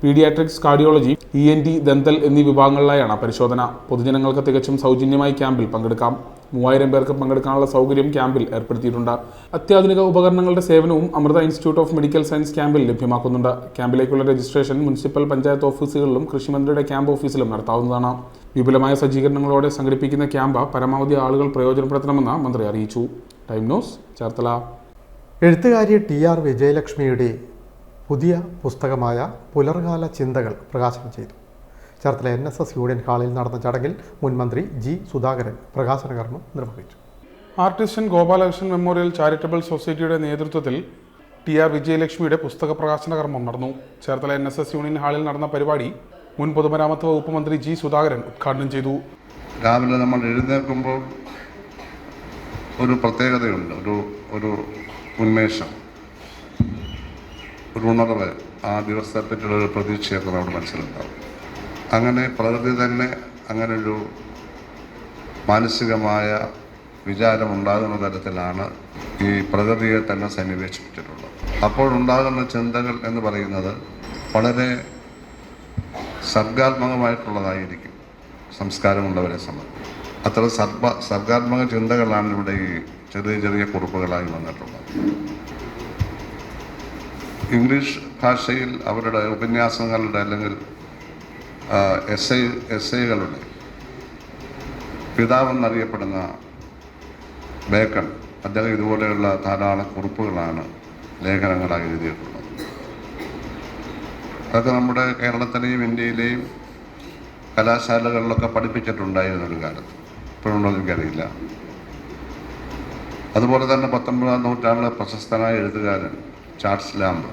paediatrics, cardiology, ENT, dental എന്നീ വിഭാഗങ്ങളിലായാണ് പരിശോധന. പൊതുജനങ്ങൾക്ക് തികച്ചും സൗജന്യമായി ക്യാമ്പിൽ പങ്കെടുക്കാം. 3000 പേർക്ക് പങ്കെടുക്കാനുള്ള സൗകര്യം ക്യാമ്പിൽ ഏർപ്പെടുത്തിയിട്ടുണ്ട്. അത്യാധുനിക ഉപകരണങ്ങളുടെ സേവനവും Amrita institute of medical science ക്യാമ്പിൽ ലഭ്യമാക്കുന്നുണ്ട്. ക്യാമ്പിലേക്കുള്ള രജിസ്ട്രേഷൻ മുനിസിപ്പൽ പഞ്ചായത്ത് ഓഫീസുകളിലും കൃഷിമന്ത്രിയുടെ ക്യാമ്പ് ഓഫീസിലും നടത്താവുന്നതാണ്. വിപുലമായ സജ്ജീകരണങ്ങളോടെ സംഘടിപ്പിക്കുന്ന ക്യാമ്പ് പരമാവധി ആളുകൾ പ്രയോജനപ്പെടുത്തണമെന്ന് മന്ത്രി അറിയിച്ചു. Time news, Cherthala. എഴുത്തുകാരി TR വിജയലക്ഷ്മിയുടെ പുതിയ പുസ്തകമായ പുലർകാല ചിന്തകൾ പ്രകാശനം ചെയ്തു. ചേർത്തല NSS യൂണിയൻ ഹാളിൽ നടന്ന ചടങ്ങിൽ മുൻ മന്ത്രി G. സുധാകരൻ പ്രകാശന കർമ്മം നിർവഹിച്ചു. ആർട്ടിസ്റ്റൻ ഗോപാലകൃഷ്ണൻ മെമ്മോറിയൽ ചാരിറ്റബിൾ സൊസൈറ്റിയുടെ നേതൃത്വത്തിൽ TR വിജയലക്ഷ്മിയുടെ പുസ്തക പ്രകാശന കർമ്മം നടന്നു. ചേർത്തല NSS യൂണിയൻ ഹാളിൽ നടന്ന പരിപാടി മുൻ പൊതുമരാമത്ത് വകുപ്പ് മന്ത്രി G. സുധാകരൻ ഉദ്ഘാടനം ചെയ്തു. രാവിലെ നമ്മൾ എഴുന്നേൽക്കുമ്പോൾ ഒരു പ്രത്യേകതയുണ്ട്, ഒരു ഉന്മേഷം, ഒരു ഉണർവ്, ആ ദിവസത്തെപ്പറ്റിയുള്ള ഒരു പ്രതീക്ഷയൊക്കെ നമ്മുടെ മനസ്സിലുണ്ടാവും. അങ്ങനെ പ്രകൃതി തന്നെ അങ്ങനൊരു മാനസികമായ വിചാരമുണ്ടാകുന്ന തരത്തിലാണ് ഈ പ്രകൃതിയെ തന്നെ സന്നിവേശിപ്പിച്ചിട്ടുള്ളത്. അപ്പോഴുണ്ടാകുന്ന ചിന്തകൾ എന്ന് പറയുന്നത് വളരെ സർഗാത്മകമായിട്ടുള്ളതായിരിക്കും സംസ്കാരമുള്ളവരെ സംബന്ധിച്ച്. അത്ര സർഗാത്മക ചിന്തകളാണ് ഇവിടെ ഈ ചെറിയ ചെറിയ കുറിപ്പുകളായി വന്നിട്ടുള്ളത്. ഇംഗ്ലീഷ് ഭാഷയിൽ അവരുടെ ഉപന്യാസങ്ങളുടെ അല്ലെങ്കിൽ എസ്സൈകളുടെ പിതാവെന്നറിയപ്പെടുന്ന ബേക്കൺ, അദ്ദേഹം ഇതുപോലെയുള്ള ധാരാളം കുറിപ്പുകളാണ് ലേഖനങ്ങളായി എഴുതിയിട്ടുള്ളത്. അതൊക്കെ നമ്മുടെ കേരളത്തിലെയും ഇന്ത്യയിലെയും കലാശാലകളിലൊക്കെ പഠിപ്പിച്ചിട്ടുണ്ടായിരുന്നൊരു കാലത്ത്. ഇപ്പോഴുണ്ടോ എനിക്കറിയില്ല. അതുപോലെ തന്നെ 19-ാം നൂറ്റാണ്ടിലെ പ്രശസ്തനായ എഴുത്തുകാരൻ ചാൾസ് ലാംബ്,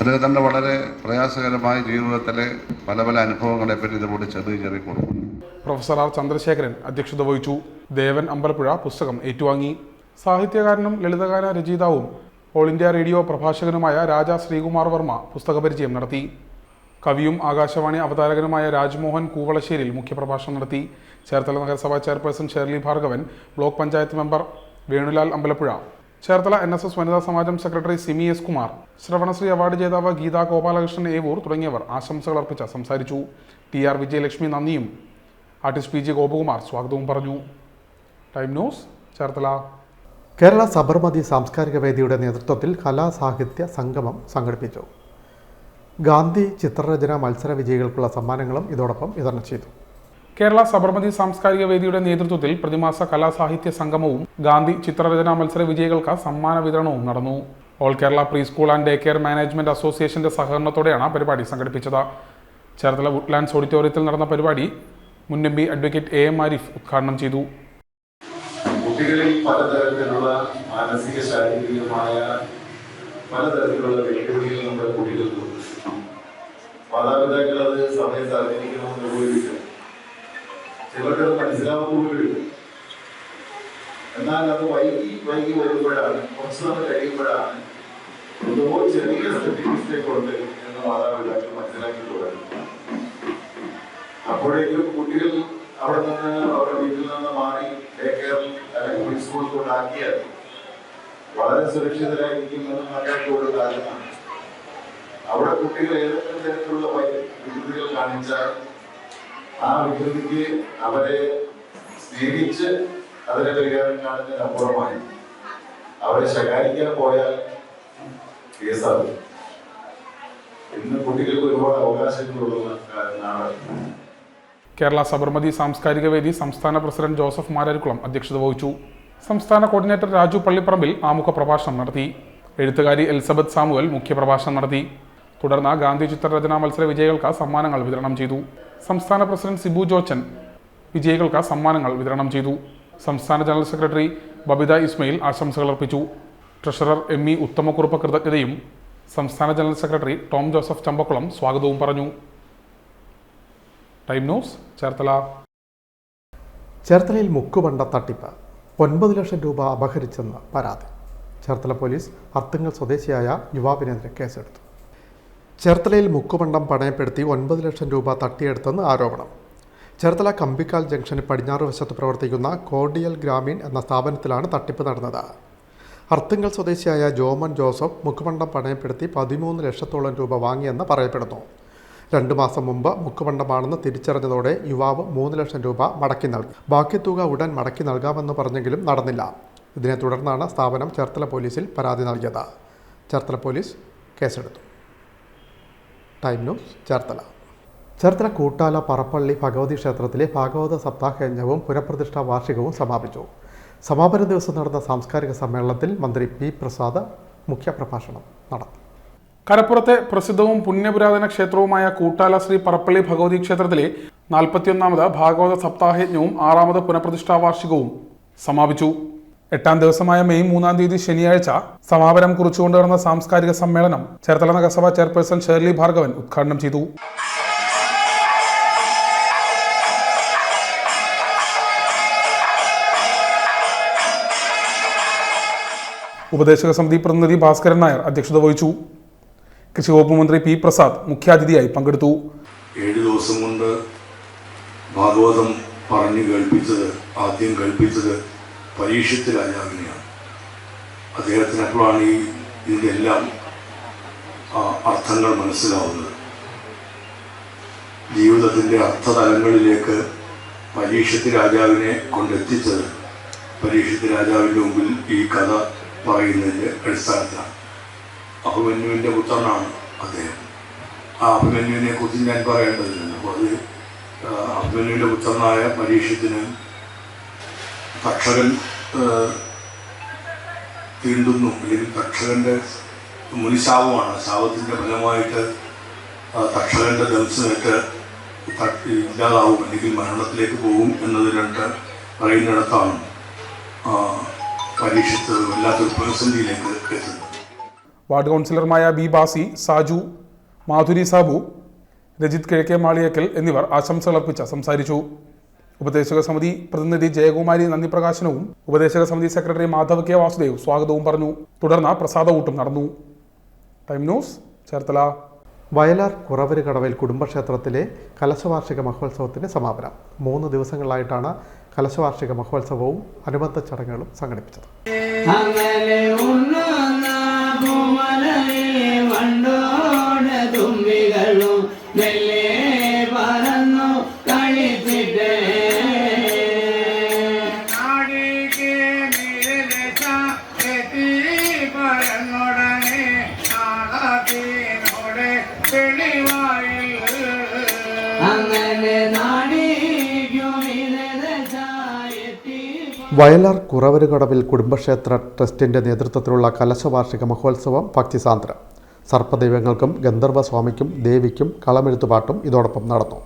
അദ്ദേഹത്തിൻ്റെ വളരെ പ്രയാസകരമായ ജീവിതത്തിലെ പല പല അനുഭവങ്ങളെപ്പറ്റി ഇതുപോലെ ചെറിയ കൊടുക്കുന്നു. Professor R. ചന്ദ്രശേഖരൻ അധ്യക്ഷത വഹിച്ചു. ദേവൻ അമ്പലപ്പുഴ പുസ്തകം ഏറ്റുവാങ്ങി. സാഹിത്യകാരനും ലളിതഗാന രചയിതാവും ഓൾ ഇന്ത്യ റേഡിയോ പ്രഭാഷകനുമായ രാജ ശ്രീകുമാർ വർമ്മ പുസ്തകപരിചയം നടത്തി. കവിയും ആകാശവാണി അവതാരകനുമായ രാജ്മോഹൻ കൂവളശ്ശേരിൽ മുഖ്യപ്രഭാഷണം നടത്തി. ചേർത്തല നഗരസഭാ chairperson Shirley Bhargavan, block panchayat member Venulal Ambalappuzha, Cherthala NSS വനിതാ സമാജം secretary Simi S. Kumar, Sravanasree award ജേതാവ് ഗീതാ ഗോപാലകൃഷ്ണൻ ഏവൂർ തുടങ്ങിയവർ ആശംസകൾ അർപ്പിച്ച് സംസാരിച്ചു. TR വിജയലക്ഷ്മി നന്ദിയും ആർട്ടിസ്റ്റ് പി ജി ഗോപകുമാർ സ്വാഗതവും പറഞ്ഞു. Time news, Cherthala. കേരള സബർമതി സാംസ്കാരിക വേദിയുടെ നേതൃത്വത്തിൽ കലാസാഹിത്യ സംഗമം സംഘടിപ്പിച്ചു. ഗാന്ധി ചിത്രരചന മത്സര വിജയികൾക്കുള്ള സമ്മാനങ്ങളും ഇതോടൊപ്പം വിതരണം ചെയ്തു. കേരള സബർമതി സാംസ്കാരിക വേദിയുടെ നേതൃത്വത്തിൽ പ്രതിമാസ കലാസാഹിത്യ സംഗമവും ഗാന്ധി ചിത്രരചനാ മത്സര വിജയികൾക്ക് സമ്മാന വിതരണവും നടന്നു. All Kerala pre school and day care management അസോസിയേഷന്റെ സഹകരണത്തോടെയാണ് പരിപാടി സംഘടിപ്പിച്ചത്. ചേർത്തല വുഡ്ലാൻഡ്സ് ഓഡിറ്റോറിയത്തിൽ നടന്ന പരിപാടി മുൻ M P advocate A M Arif ഉദ്ഘാടനം ചെയ്തു. കുട്ടികളിൽ പലതരത്തിലുള്ള മാനസിക ശാരീരികമായ പലതരത്തിലുള്ള വെല്ലുവിളികൾ നമ്മുടെ കുട്ടികൾക്ക് മാതാപിതാക്കൾ അത് സമയത്ത് അറിഞ്ഞിരിക്കണമെന്ന് പോലും ചിലർക്കത് മനസ്സിലാവുകയില്ല. എന്നാൽ അത് വൈകി വരുമ്പോഴാണ്, കുറച്ച് നാൾ കഴിയുമ്പോഴാണ് എന്തോ ചെറിയ മിസ്റ്റേക്ക് ഉണ്ട് എന്ന് മാതാപിതാക്കൾ മനസ്സിലാക്കി തുടങ്ങി. അപ്പോഴേക്കും കുട്ടികൾ അവിടെ നിന്ന് അവരുടെ വീട്ടിൽ നിന്ന് മാറി ഡേ കെയറിൽ അല്ലെങ്കിൽ പ്രീ സ്കൂളിൽ കൊണ്ടാക്കിയാൽ വളരെ സുരക്ഷിതരായിരിക്കും എന്ന് മക്കൾക്ക് ധാരണമാണ്. അവിടെ കുട്ടികൾ ഏതെങ്കിലും തരത്തിലുള്ള വികൃതികൾ കാണിച്ചാൽ ആ വികൃതിക്ക് അവരെ സ്നേഹിച്ച് അതിനെ പരിഹാരം കാണുന്നതിന് അപ്പുറമായി അവരെ ശകാരിക്കാൻ പോയാൽ കേസാകും. ഇന്ന് കുട്ടികൾക്ക് ഒരുപാട് അവകാശങ്ങളുള്ള നാടാണ്. കേരള സബർമതി സാംസ്കാരിക വേദി സംസ്ഥാന പ്രസിഡന്റ് ജോസഫ് മാരാരിക്കുളം അധ്യക്ഷത വഹിച്ചു. സംസ്ഥാന കോർഡിനേറ്റർ രാജു പള്ളിപ്പറമ്പിൽ ആമുഖ പ്രഭാഷണം നടത്തി. എഴുത്തുകാരി എലിസബത്ത് സാമുവൽ മുഖ്യപ്രഭാഷണം നടത്തി. തുടർന്ന് ഗാന്ധി ചിത്രരചനാ മത്സര വിജയികൾക്ക് സമ്മാനങ്ങൾ വിതരണം ചെയ്തു. സംസ്ഥാന പ്രസിഡന്റ് സിബു ജോച്ചൻ വിജയികൾക്ക് സമ്മാനങ്ങൾ വിതരണം ചെയ്തു. സംസ്ഥാന ജനറൽ സെക്രട്ടറി ബബിത ഇസ്മയിൽ ആശംസകൾ അർപ്പിച്ചു. ട്രഷറർ എം ഇ ഉത്തമക്കുറുപ്പ് കൃതജ്ഞതയും സംസ്ഥാന general secretary Tom Joseph Champakkulam സ്വാഗതവും പറഞ്ഞു. Time news, Cherthala. ചേർത്തലയിൽ മുക്കുപണ്ട തട്ടിപ്പ്, 9 ലക്ഷം രൂപ അപഹരിച്ചെന്ന് പരാതി. ചേർത്തല പോലീസ് അർത്തുങ്കൽ സ്വദേശിയായ യുവാവിനെതിരെ കേസെടുത്തു. ചേർത്തലയിൽ മുക്കുപണ്ടം പണയപ്പെടുത്തി 9 ലക്ഷം രൂപ തട്ടിയെടുത്തെന്ന് ആരോപണം. ചേർത്തല കമ്പിക്കാൽ ജംഗ്ഷന് പടിഞ്ഞാറ് വശത്ത് പ്രവർത്തിക്കുന്ന കോർഡിയൽ ഗ്രാമീൺ എന്ന സ്ഥാപനത്തിലാണ് തട്ടിപ്പ് നടന്നത്. അർത്തുങ്കൽ സ്വദേശിയായ ജോമൻ ജോസഫ് മുക്കുപണ്ടം പണയപ്പെടുത്തി 13 ലക്ഷത്തോളം രൂപ വാങ്ങിയെന്ന് പറയപ്പെടുന്നു. 2 മാസം മുമ്പ് മുക്കുപണ്ടമാണെന്ന് തിരിച്ചറിഞ്ഞതോടെ യുവാവ് 3 ലക്ഷം രൂപ മടക്കി നൽകി. ബാക്കി തുക ഉടൻ മടക്കി നൽകാമെന്ന് പറഞ്ഞെങ്കിലും നടന്നില്ല. ഇതിനെ തുടർന്നാണ് സ്ഥാപനം ചേർത്തല പോലീസിൽ പരാതി നൽകിയത്. ചേർത്തല പോലീസ് കേസെടുത്തു. Time news, Cherthala. ചേർത്തല കൂട്ടാല പറപ്പള്ളി ഭഗവതി ക്ഷേത്രത്തിലെ ഭാഗവത സപ്താഹയജ്ഞവും പുനഃപ്രതിഷ്ഠാ വാർഷികവും സമാപിച്ചു. സമാപന ദിവസം നടന്ന സാംസ്കാരിക സമ്മേളനത്തിൽ മന്ത്രി പി പ്രസാദ് മുഖ്യപ്രഭാഷണം നടത്തി. കരപ്പുറത്തെ പ്രസിദ്ധവും പുണ്യപുരാതന ക്ഷേത്രവുമായ കൂട്ടാല ശ്രീ പറപ്പള്ളി ഭഗവതി ക്ഷേത്രത്തിലെ 41ാമത് ഭാഗവത സപ്താഹയജ്ഞവും 6ാമത് പുനഃപ്രതിഷ്ഠാ വാർഷികവും സമാപിച്ചു. 8ാം ദിവസമായ മെയ് 3-ാം തീയതി ശനിയാഴ്ച സമാപനം കുറിച്ചുകൊണ്ട് നടന്ന സാംസ്കാരിക സമ്മേളനം ചേർത്തല നഗരസഭ ചെയർപേഴ്സൺ ഷേർലി ഭാർഗവൻ ഉദ്ഘാടനം ചെയ്തു. ഉപദേശക സമിതി പ്രതിനിധി ഭാസ്കരൻ നായർ അധ്യക്ഷത വഹിച്ചു. കൃഷി വകുപ്പ് മന്ത്രി പി പ്രസാദ് മുഖ്യാതിഥിയായി പങ്കെടുത്തു. 7 ദിവസം കൊണ്ട് ഭാഗവതം ആദ്യം കേൾപ്പിച്ചത് പരീക്ഷത്ത് രാജാവിനെയാണ്. അദ്ദേഹത്തിന് അപ്പോഴാണ് ഇതിൻ്റെ എല്ലാം അർത്ഥങ്ങൾ മനസ്സിലാവുന്നത്. ജീവിതത്തിൻ്റെ അർത്ഥതലങ്ങളിലേക്ക് പരീക്ഷത്ത് രാജാവിനെ കൊണ്ടെത്തിച്ചത് പരീക്ഷത്ത് രാജാവിൻ്റെ മുമ്പിൽ ഈ കഥ പറയുന്നതിൻ്റെ അടിസ്ഥാനത്തിലാണ്. അഭിമന്യുവിൻ്റെ പുത്രനാണ് അദ്ദേഹം. ആ അഭിമന്യുവിനെ കുറിച്ച് ഞാൻ പറയേണ്ടതില്ല. അപ്പോൾ അത് അഭിമന്യുവിൻ്റെ പുത്രനായ പരീക്ഷത്തിന് തക്ഷകൻ തീണ്ടുന്നു, അല്ലെങ്കിൽ തക്ഷകൻ്റെ മുനിശാപമാണ്. ശാപത്തിൻ്റെ ഫലമായിട്ട് തക്ഷകൻ്റെ ദംശനേറ്റ് ഇല്ലാതാവും, അല്ലെങ്കിൽ മരണത്തിലേക്ക് പോകും എന്നതിനൊക്കെ പറയുന്നിടത്താണ് പരീക്ഷിച്ച് വല്ലാത്തൊരു പ്രതിസന്ധിയിലേക്ക് എത്തുന്നത്. വാർഡ് കൗൺസിലർമാരായ ബി ബാസി, സാജു, മാധുരി സാബു, രജിത് കിഴക്കേ മാളിയക്കൽ എന്നിവർ ആശംസകളർപ്പിച്ച് സംസാരിച്ചു. ഉപദേശക സമിതി പ്രതിനിധി ജയകുമാരി നന്ദി പ്രകാശനവും ഉപദേശക സമിതി സെക്രട്ടറി മാധവ് കെ വാസുദേവ് സ്വാഗതവും പറഞ്ഞു. തുടർന്ന് പ്രസാദകൂട്ടും നടന്നു. Time news, Cherthala. വയലാർ കുറവരുകടവിൽ കുടുംബക്ഷേത്രത്തിലെ കലശവാർഷിക മഹോത്സവത്തിന് സമാപനം. 3 ദിവസങ്ങളിലായിട്ടാണ് കലശവാർഷിക മഹോത്സവവും അനുബന്ധ ചടങ്ങുകളും സംഘടിപ്പിച്ചത്. തുമ്പികളും മെല്ലെ പറന്നു കളിച്ചിട്ട് വയലാർ കുറവരുകടവിൽ കുടുംബക്ഷേത്ര ട്രസ്റ്റിൻ്റെ നേതൃത്വത്തിലുള്ള കലശവാർഷിക മഹോത്സവം ഭക്തിസാന്ദ്രം. സർപ്പദൈവങ്ങൾക്കും ഗന്ധർവസ്വാമിക്കും ദേവിക്കും കളമെഴുത്തുപാട്ടും ഇതോടൊപ്പം നടന്നു.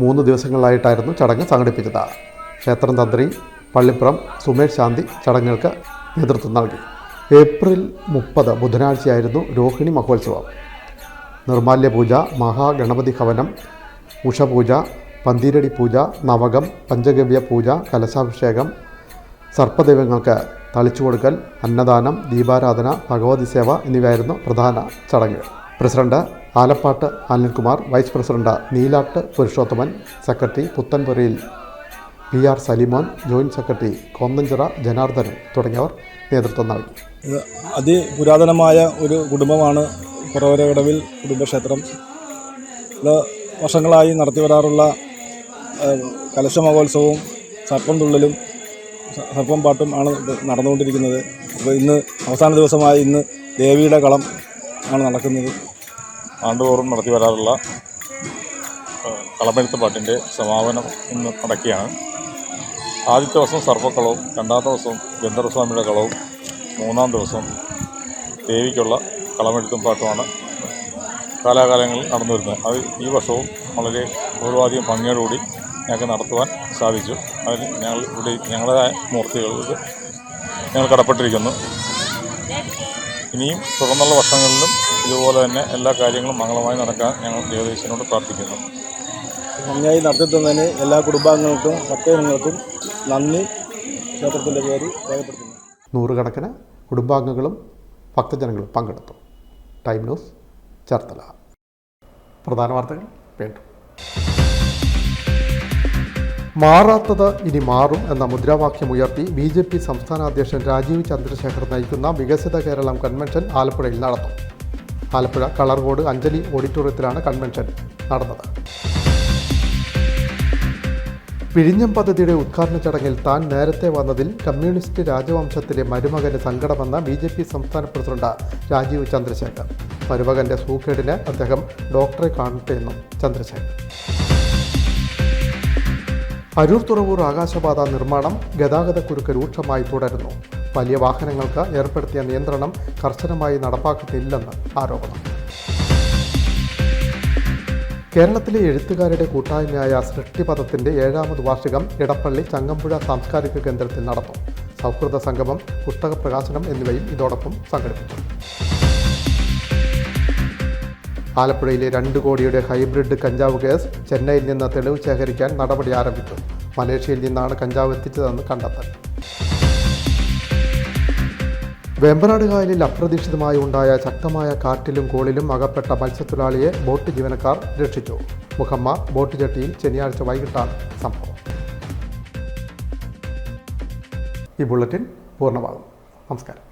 മൂന്ന് ദിവസങ്ങളിലായിട്ടായിരുന്നു ചടങ്ങ് സംഘടിപ്പിച്ചത്. ക്ഷേത്രം തന്ത്രി പള്ളിപ്പുറം സുമേഷ് ശാന്തി ചടങ്ങുകൾക്ക് നേതൃത്വം നൽകി. ഏപ്രിൽ 30 ബുധനാഴ്ചയായിരുന്നു രോഹിണി മഹോത്സവം. നിർമാല്യ പൂജ, മഹാഗണപതി ഹവനം, ഉഷപൂജ, പന്തീരടി പൂജ, നവകം, പഞ്ചഗവ്യ പൂജ, കലശാഭിഷേകം, സർപ്പദൈവങ്ങൾക്ക് തളിച്ചുകൊടുക്കൽ, അന്നദാനം, ദീപാരാധന, ഭഗവതി സേവ എന്നിവയായിരുന്നു പ്രധാന ചടങ്ങുകൾ. President Alappatt Anilkumar, vice president Neelatt Purushothaman, secretary Puthenpurayil PR Salimon, joint secretary Konnanchira Janardhanan തുടങ്ങിയവർ നേതൃത്വം നൽകി. അതിപുരാതനമായ ഒരു കുടുംബമാണ് കുറവരകടവിൽ കുടുംബക്ഷേത്രം. ഇത് വർഷങ്ങളായി നടത്തി വരാറുള്ള കലശ മഹോത്സവവും സർപ്പം തുള്ളലും സർപ്പം പാട്ടും ആണ് നടന്നുകൊണ്ടിരിക്കുന്നത്. അപ്പോൾ ഇന്ന് അവസാന ദിവസമായ ഇന്ന് ദേവിയുടെ കളം ആണ് നടക്കുന്നത്. ആണ്ടുതോറും നടത്തി വരാറുള്ള കളമെഴുത്ത് പാട്ടിൻ്റെ സമാപനം ഇന്ന് നടക്കുകയാണ്. ആദ്യത്തെ ദിവസം സർപ്പക്കളവും, രണ്ടാമത്തെ ദിവസം ഗന്ധർവസ്വാമിയുടെ കളവും, മൂന്നാം ദിവസം ദേവിക്കുള്ള കളമെഴുത്തും പാട്ടുമാണ് കാലാകാലങ്ങളിൽ നടന്നു വരുന്നത്. അത് ഈ വർഷവും വളരെ പൂർവാധികം ഭംഗിയോടുകൂടി ഞങ്ങൾക്ക് നടത്തുവാൻ സാധിച്ചു. അതിന് ഞങ്ങളുടേതായ മൂർത്തികൾക്ക് ഞങ്ങൾ കടപ്പെട്ടിരിക്കുന്നു. ഇനിയും തുടർന്നുള്ള വർഷങ്ങളിലും ഇതുപോലെ തന്നെ എല്ലാ കാര്യങ്ങളും മംഗളമായി നടക്കാൻ ഞങ്ങൾ ദേവദേശനോട് പ്രാർത്ഥിക്കുന്നു. ഭംഗിയായി നടത്തിത്തന്നതിന് എല്ലാ കുടുംബാംഗങ്ങൾക്കും ഭക്തജനങ്ങൾക്കും നന്ദി ക്ഷേത്രത്തിൻ്റെ പേര് രേഖപ്പെടുത്തുന്നു. നൂറുകണക്കിന് കുടുംബാംഗങ്ങളും ഭക്തജനങ്ങളും പങ്കെടുത്തു. Time news, Cherthala. പ്രധാന വാർത്തകൾ വീണ്ടും. മാറാത്തത് ഇനി മാറും എന്ന മുദ്രാവാക്യമുയർത്തി BJP സംസ്ഥാന അധ്യക്ഷൻ രാജീവ് ചന്ദ്രശേഖർ നയിക്കുന്ന വികസിത കേരളം കൺവെൻഷൻ ആലപ്പുഴയിൽ നടന്നു. ആലപ്പുഴ കളർകോട് അഞ്ജലി ഓഡിറ്റോറിയത്തിലാണ് കൺവെൻഷൻ നടന്നത്. പിഴിഞ്ഞം പദ്ധതിയുടെ ഉദ്ഘാടന ചടങ്ങിൽ താൻ നേരത്തെ വന്നതിൽ കമ്മ്യൂണിസ്റ്റ് രാജവംശത്തിലെ മരുമകന് സങ്കടമെന്ന BJP സംസ്ഥാന പ്രസിഡന്റ് രാജീവ് ചന്ദ്രശേഖർ. മരുമകന്റെ സൂക്കേടിന് അദ്ദേഹം ഡോക്ടറെ കാണട്ടെയെന്നും ചന്ദ്രശേഖർ. അരൂർ തുറവൂർ ആകാശപാത നിർമ്മാണം ഗതാഗതക്കുരുക്ക് രൂക്ഷമായി തുടരുന്നു. വലിയ വാഹനങ്ങൾക്ക് ഏർപ്പെടുത്തിയ നിയന്ത്രണം കർശനമായി നടപ്പാക്കുന്നില്ലെന്ന് ആരോപണം. കേരളത്തിലെ എഴുത്തുകാരുടെ കൂട്ടായ്മയായ സൃഷ്ടിപഥത്തിൻ്റെ 7ാമത് വാർഷികം ഇടപ്പള്ളി ചങ്ങമ്പുഴ സാംസ്കാരിക കേന്ദ്രത്തിൽ നടന്നു. സൗഹൃദ സംഗമം, പുസ്തക പ്രകാശനം എന്നിവയും ഇതോടൊപ്പം സംഘടിപ്പിച്ചു. ആലപ്പുഴയിലെ 2 കോടിയുടെ ഹൈബ്രിഡ് കഞ്ചാവ് കേസ്. ചെന്നൈയിൽ നിന്ന് തെളിവ് ശേഖരിക്കാൻ നടപടി ആരംഭിച്ചു. മലേഷ്യയിൽ നിന്നാണ് കഞ്ചാവ് എത്തിച്ചതെന്ന് കണ്ടെത്തൽ. വേമ്പനാട് കായലിൽ അപ്രതീക്ഷിതമായി ഉണ്ടായ ശക്തമായ കാറ്റിലും കോളിലും അകപ്പെട്ട മത്സ്യത്തൊഴിലാളിയെ ബോട്ട് ജീവനക്കാർ രക്ഷിച്ചു. മുഹമ്മ ബോട്ട് ജെട്ടിയിൽ ശനിയാഴ്ച വൈകിട്ടാണ് സംഭവം. ഈ ബുള്ളറ്റിൻ പൂർണ്ണമാകും. നമസ്കാരം.